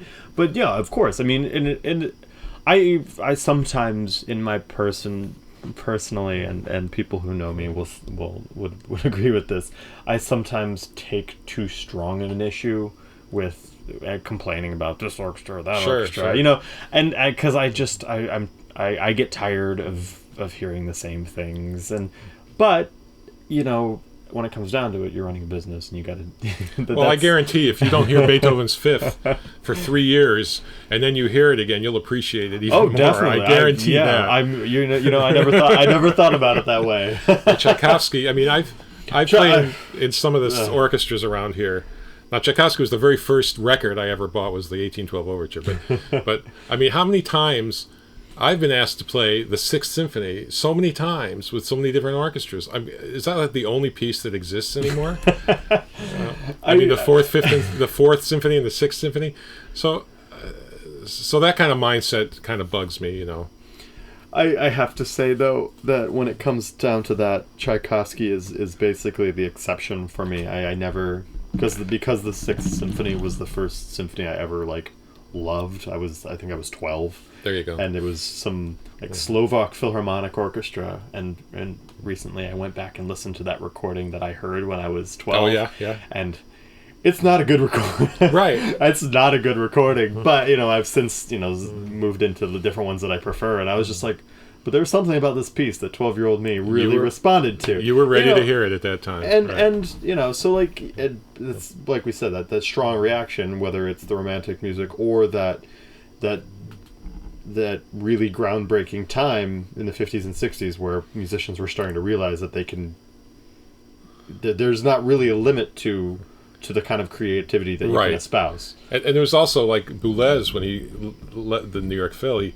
yeah, of course. And I sometimes in my personally, and people who know me would agree with this, I sometimes take too strong an issue with complaining about this orchestra or that orchestra, and because I get tired of hearing the same things, but when it comes down to it, you're running a business and you got to.
Well, I guarantee if you don't hear Beethoven's Fifth for 3 years and then you hear it again, you'll appreciate it even more.
Definitely.
I guarantee that.
I never thought about it that way.
Tchaikovsky. I've played in some of the orchestras around here. Now, Tchaikovsky was the very first record I ever bought was the 1812 Overture. But how many times I've been asked to play the Sixth Symphony so many times with so many different orchestras. Is that like the only piece that exists anymore? The Fourth, Fifth, the Fourth Symphony and the Sixth Symphony. So that kind of mindset kind of bugs me,
I have to say though that when it comes down to that, Tchaikovsky is basically the exception for me. I never because the Sixth Symphony was the first symphony I ever loved. I think I was 12.
There you go.
And it was some like Slovak Philharmonic Orchestra, and recently I went back and listened to that recording that I heard when I was 12.
Oh yeah.
And it's not a good recording.
Right.
It's not a good recording, but I've since moved into the different ones that I prefer, and I was just like, but there was something about this piece that 12-year-old me really responded to.
You were ready to hear it at that time.
And
right.
and so like it's like we said, that strong reaction, whether it's the Romantic music or that really groundbreaking time in the 50s and 60s where musicians were starting to realize that there's not really a limit to the kind of creativity that you can espouse.
And there was also like Boulez, when he led the New York Phil,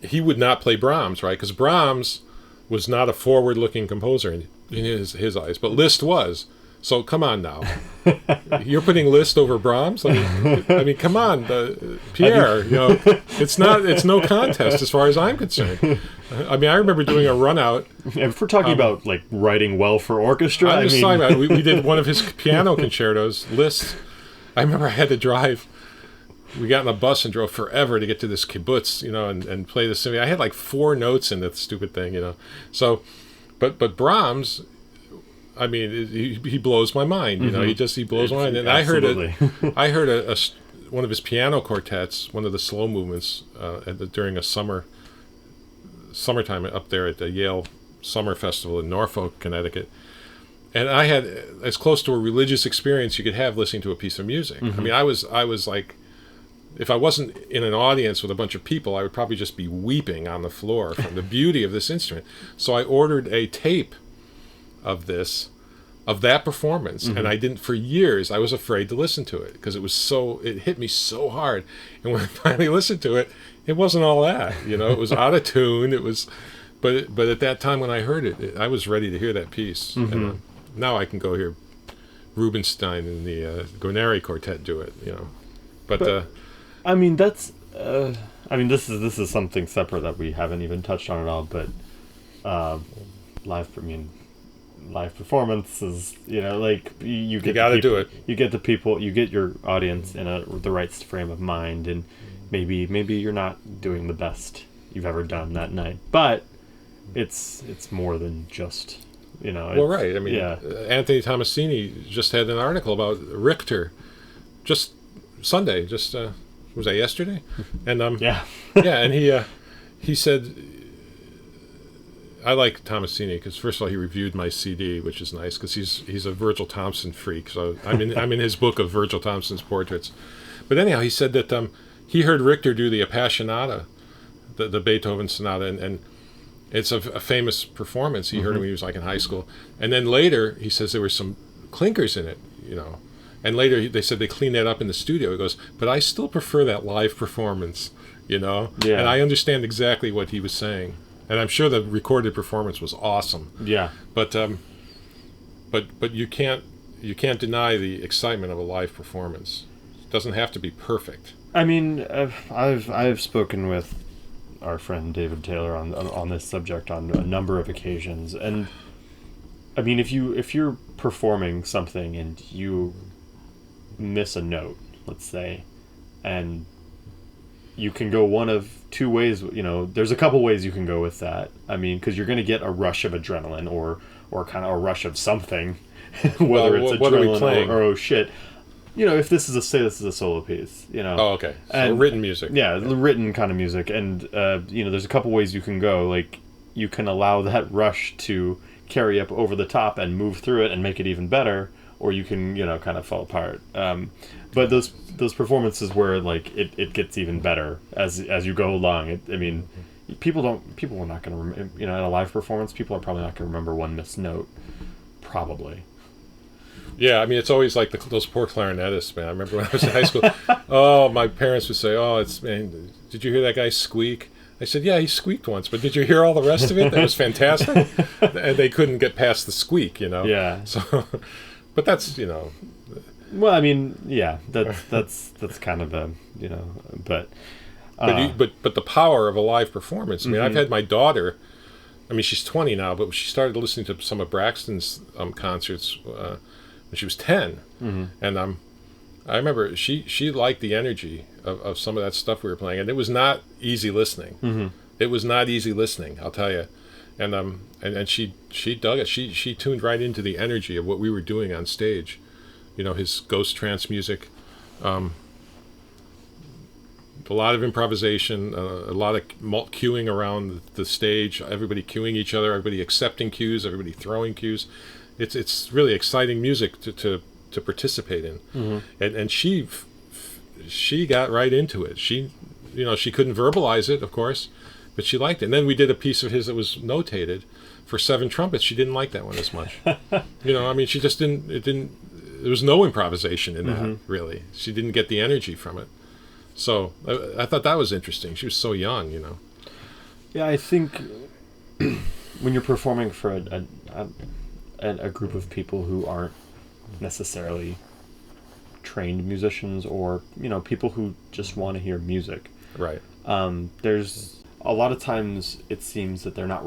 he would not play Brahms, right? Because Brahms was not a forward-looking composer in his eyes, but Liszt was. So come on now, you're putting Liszt over Brahms. I mean, come on, Pierre. It's no contest as far as I'm concerned. I mean, I remember doing a run out.
If we're talking about like writing well for orchestra,
I'm just talking about we did one of his piano concertos, Liszt. I remember I had to drive. We got in a bus and drove forever to get to this kibbutz, and play the symphony. I had like 4 notes in that stupid thing, So, but Brahms, I mean, he blows my mind. He blows my mind. And
absolutely.
I heard one of his piano quartets, one of the slow movements during a summertime up there at the Yale Summer Festival in Norfolk, Connecticut. And I had as close to a religious experience you could have listening to a piece of music. I mean, I was like, if I wasn't in an audience with a bunch of people, I would probably just be weeping on the floor from the beauty of this instrument. So I ordered a tape of that performance, and I didn't, for years I was afraid to listen to it because it hit me so hard. And when I finally listened to it, it wasn't all that, it was out of tune. It was, but at that time when I heard it, I was ready to hear that piece. And now I can go hear Rubinstein and the Guarneri Quartet do it, But
I mean, this is something separate that we haven't even touched on at all. But live performance is, like you got to
do it.
You get the people, you get your audience in the right frame of mind, and maybe you're not doing the best you've ever done that night, but it's more than just.
Well, right. I mean, Anthony Tomasini just had an article about Richter, just Sunday. Was that yesterday? And and he said, I like Tomasini because first of all he reviewed my CD, which is nice because he's a Virgil Thomson freak. So I'm in his book of Virgil Thomson's portraits. But anyhow, he said that he heard Richter do the Appassionata, the Beethoven sonata, and it's a famous performance. He heard it when he was like in high school. And then later, he says there were some clinkers in it, And later they said they cleaned that up in the studio. He goes, but I still prefer that live performance, Yeah. And I understand exactly what he was saying. And I'm sure the recorded performance was awesome.
Yeah.
But you can't deny the excitement of a live performance. It doesn't have to be perfect.
I mean, I've spoken with our friend David Taylor on this subject on a number of occasions, and I mean, if you're performing something and you miss a note, let's say, and you can go one of 2 ways. There's a couple ways you can go with that. I mean, because you're going to get a rush of adrenaline or kind of a rush of something, whether it's adrenaline or oh shit. If this is a solo piece,
Oh, okay. So written music.
Yeah, written kind of music. And, there's a couple ways you can go. Like, you can allow that rush to carry up over the top and move through it and make it even better, or you can, kind of fall apart. But those performances where, like, it gets even better as you go along. People are not going to remember, at a live performance, people are probably not going to remember one missed note. Probably.
Yeah, I mean, it's always like those poor clarinetists, man. I remember when I was in high school, oh, my parents would say, man, did you hear that guy squeak? I said, yeah, he squeaked once, but did you hear all the rest of it? That was fantastic. And they couldn't get past the squeak,
Yeah.
So, but that's,
Well, I mean, yeah, that's kind of a, but...
But the power of a live performance. I mean, I've had my daughter, she's 20 now, but she started listening to some of Braxton's concerts when she was 10. And I remember she liked the energy of some of that stuff we were playing, and it was not easy listening.
Mm-hmm.
It was not easy listening, I'll tell you. And she dug it. She tuned right into the energy of what we were doing on stage. You know, his ghost trance music, a lot of improvisation, a lot of cueing around the stage, everybody cueing each other, everybody accepting cues, everybody throwing cues. It's really exciting music to participate in. Mm-hmm. And she got right into it. She couldn't verbalize it, of course, but she liked it. And then we did a piece of his that was notated for 7 trumpets. She didn't like that one as much. She just didn't. There was no improvisation in that, mm-hmm. really. She didn't get the energy from it. So I thought that was interesting. She was so young,
Yeah, I think when you're performing for a group of people who aren't necessarily trained musicians, or people who just want to hear music,
right?
There's a lot of times it seems that they're not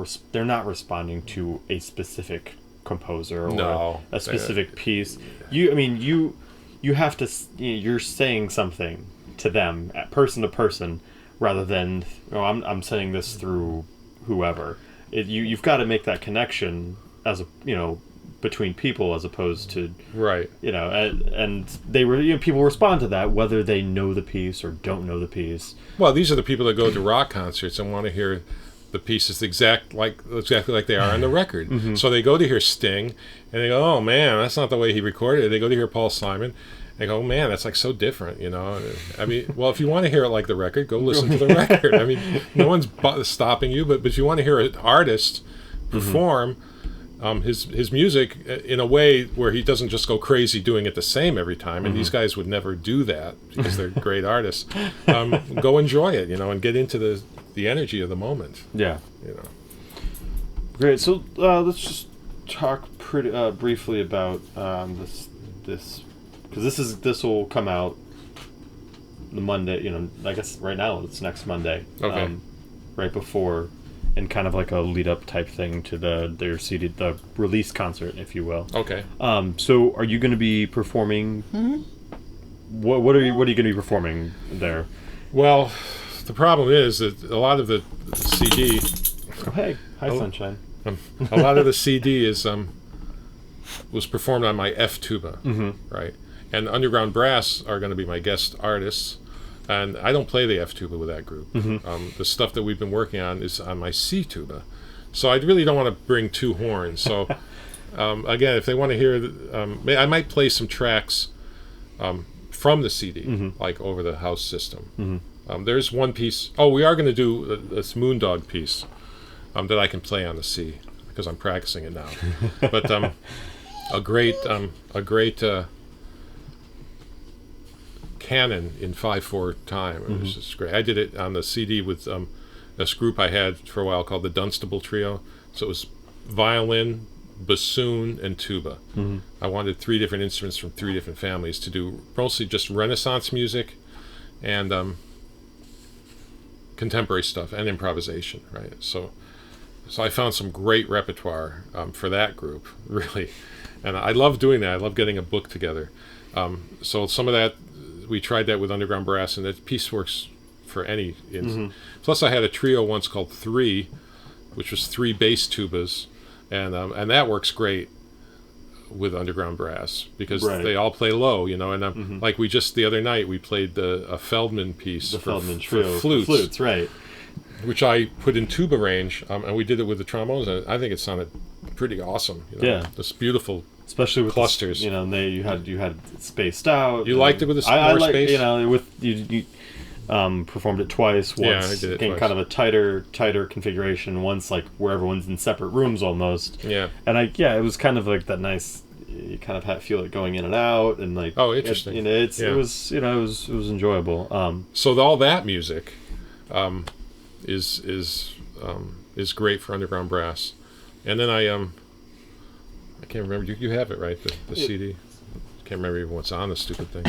responding to a specific composer or a specific piece. You have to, you're saying something to them, person to person, rather than I'm saying this through whoever. You've got to make that connection as between people, as opposed to
right.
And they were people respond to that whether they know the piece or don't know the piece.
Well, these are the people that go to rock concerts and want to hear the pieces exactly like they are on the record. Mm-hmm. So they go to hear Sting and they go, "Oh man, that's not the way he recorded it." They go to hear Paul Simon. They go, "Oh man, that's like so different." I mean, well, if you want to hear it like the record, go listen to the record. I mean, no one's stopping you, but if you want to hear an artist perform his music in a way where he doesn't just go crazy doing it the same every time, and these guys would never do that because they're great artists. Go enjoy it, and get into the energy of the moment.
Yeah. Great. So let's just talk pretty briefly about this because this will come out the Monday. I guess right now it's next Monday.
Okay.
Right before, and kind of like a lead up type thing to their CD, the release concert, if you will.
Okay.
So are you going to be performing? Mm-hmm. What are you going to be performing there?
Well, the problem is that a lot of the CD.
Oh, hey, hi, sunshine.
A lot of the CD was performed on my F tuba, right? And Underground Brass are going to be my guest artists, and I don't play the F tuba with that group. Mm-hmm. The stuff that we've been working on is on my C tuba, so I really don't want to bring 2 horns. So again, if they want to hear, I might play some tracks from the CD, like over the house system. Mm-hmm. There's one piece. Oh, we are going to do this Moondog piece that I can play on the C because I'm practicing it now. But a great canon in 5/4 time. It was just great. I did it on the CD with this group I had for a while called the Dunstable Trio. So it was violin, bassoon, and tuba. Mm-hmm. I wanted 3 different instruments from 3 different families to do mostly just Renaissance music and contemporary stuff and improvisation, right? So I found some great repertoire for that group, really. And I love doing that. I love getting a book together. So some of that, we tried that with Underground Brass, and that piece works for any instrument. Plus I had a trio once called 3, which was 3 bass tubas, and that works great with Underground Brass because they all play low, and like we just the other night we played a Feldman piece,
Feldman trio
for flutes,
right? Which
I put in tuba range, and we did it with the trombones, and I think it sounded pretty awesome.
Yeah,
this beautiful,
especially with
clusters.
You had spaced out.
You liked it with the more space.
With you performed it twice. Once,
yeah, I did it twice.
Kind of a tighter configuration. Once like where everyone's in separate rooms almost.
Yeah,
and it was kind of like that nice. You kind of feel it going in and out, and like
interesting.
It was enjoyable.
So all that music is great for Underground Brass, and then I can't remember. You have it right, the CD. Can't remember even what's on the stupid thing.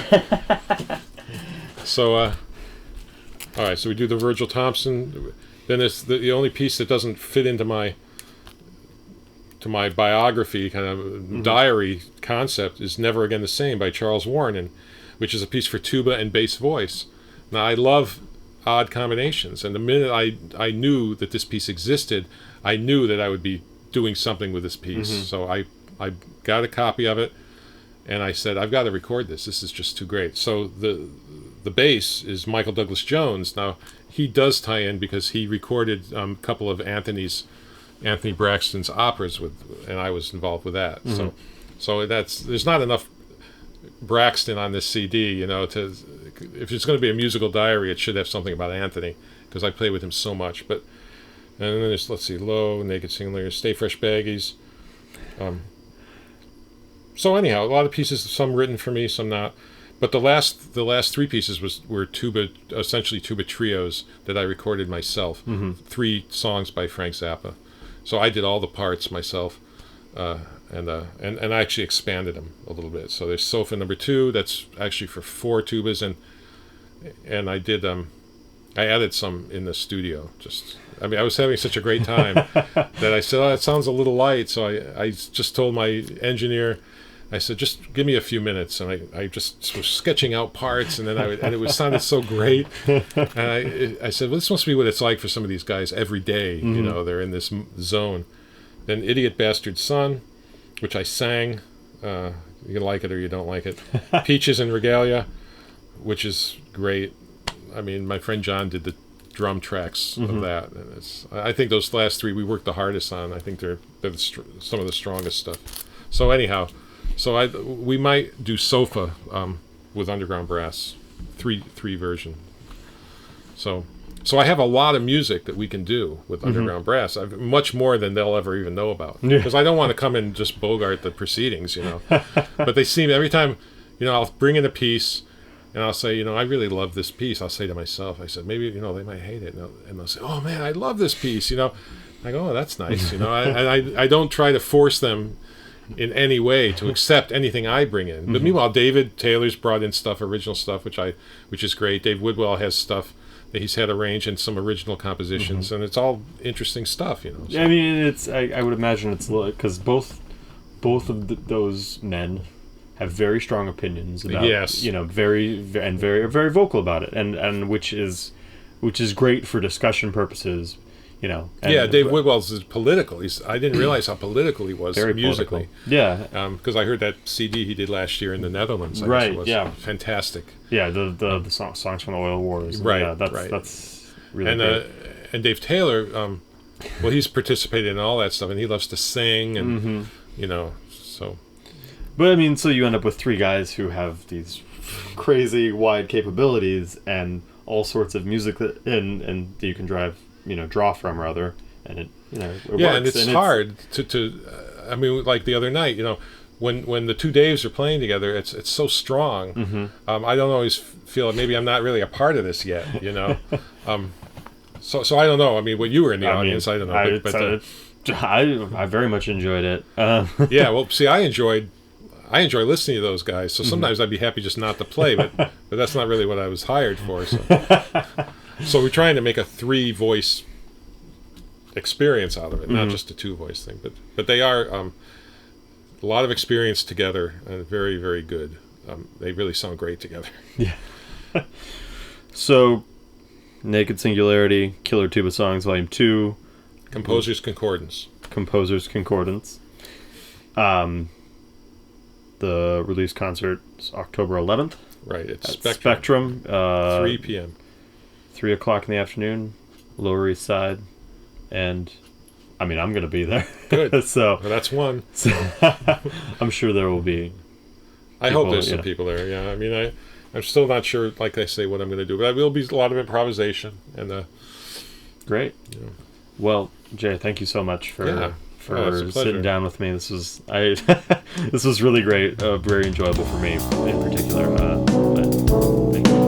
So all right, so we do the Virgil Thomson. Then it's the only piece that doesn't fit into my biography kind of diary concept is Never Again the Same by Charles Warren, which is a piece for tuba and bass voice. Now, I love odd combinations, and the minute I knew that this piece existed, I knew that I would be doing something with this piece. So I got a copy of it, and I said, I've got to record this. This is just too great. So the bass is Michael Douglas Jones. Now, he does tie in because he recorded a couple of Anthony Braxton's operas and I was involved with that. So there's not enough Braxton on this CD, you know, if it's going to be a musical diary, it should have something about Anthony, because I play with him so much. But and then there's, let's see, Low, Naked Singlers, Stay Fresh Baggies. So anyhow, a lot of pieces, some written for me, some not. But the last three pieces were essentially tuba trios that I recorded myself. 3 songs by Frank Zappa. So I did all the parts myself, and I actually expanded them a little bit. So there's Sofa number 2. That's actually for 4 tubas, and I did I added some in the studio. I was having such a great time that I said, oh, that sounds a little light. So I just told my engineer, I said, just give me a few minutes, and I just was sketching out parts, and then it sounded so great, and I said, well, this must be what it's like for some of these guys every day. You know, they're in this zone. Then Idiot Bastard Son, which I sang. You like it or you don't like it. Peaches and Regalia, which is great. I mean, my friend John did the drum tracks of that, and I think those last 3 we worked the hardest on. I think they're some of the strongest stuff. So anyhow. So we might do Sofa with Underground Brass, 3 version. So I have a lot of music that we can do with Underground Brass. Much more than they'll ever even know about. Because I don't want to come and just bogart the proceedings, you know. But they seem every time, you know, I'll bring in a piece and I'll say, you know, I really love this piece. I'll say to myself, I said, maybe, you know, they might hate it, and they'll say, oh man, I love this piece, you know. I go, oh, that's nice, you know. I don't try to force them in any way to accept anything I bring in. But meanwhile, David Taylor's brought in stuff, original stuff, which is great. Dave Woodwell has stuff that he's had arranged in some original compositions, and it's all interesting stuff, you know. So.
I mean, I would imagine it's because both of those men have very strong opinions about, you know, very vocal about it, and which is great for discussion purposes. You know,
Dave Woodwell's is political. I didn't realize how political he was musically.
Political.
Because I heard that CD he did last year in the Netherlands.
Right.
It was fantastic.
Yeah, the songs from the Oil Wars.
Right.
Yeah, that's really great.
And Dave Taylor, well, he's participated in all that stuff, and he loves to sing, and you know, so.
But I mean, so you end up with 3 guys who have these crazy wide capabilities and all sorts of music and you can draw from rather, and it works.
And it's hard to I mean, like the other night, you know, when the 2 Daves are playing together, it's so strong. I don't always feel maybe I'm not really a part of this yet, you know. So I don't know. I mean, when you were in the audience, I don't know.
I very much enjoyed it.
Yeah, well, see, I enjoy listening to those guys. So sometimes I'd be happy just not to play, but that's not really what I was hired for. So we're trying to make a 3-voice experience out of it, not just a 2-voice thing. But they are a lot of experience together and very, very good. They really sound great together.
Yeah. So, Naked Singularity, Killer Tuba Songs, Volume 2.
Composer's Concordance.
The release concert is October 11th.
Right, it's
Spectrum.
3 p.m.
3 o'clock in the afternoon, Lower East Side, and I mean, I'm going to be there.
Good.
So
well, that's one.
So I'm sure there will be.
I hope there's some people there. Yeah, I mean, I'm still not sure, like I say, what I'm going to do, but I will be a lot of improvisation and.
Great.
You know.
Well, Jay, thank you so much for sitting down with me. This was this was really great. Very enjoyable for me in particular. Thank you.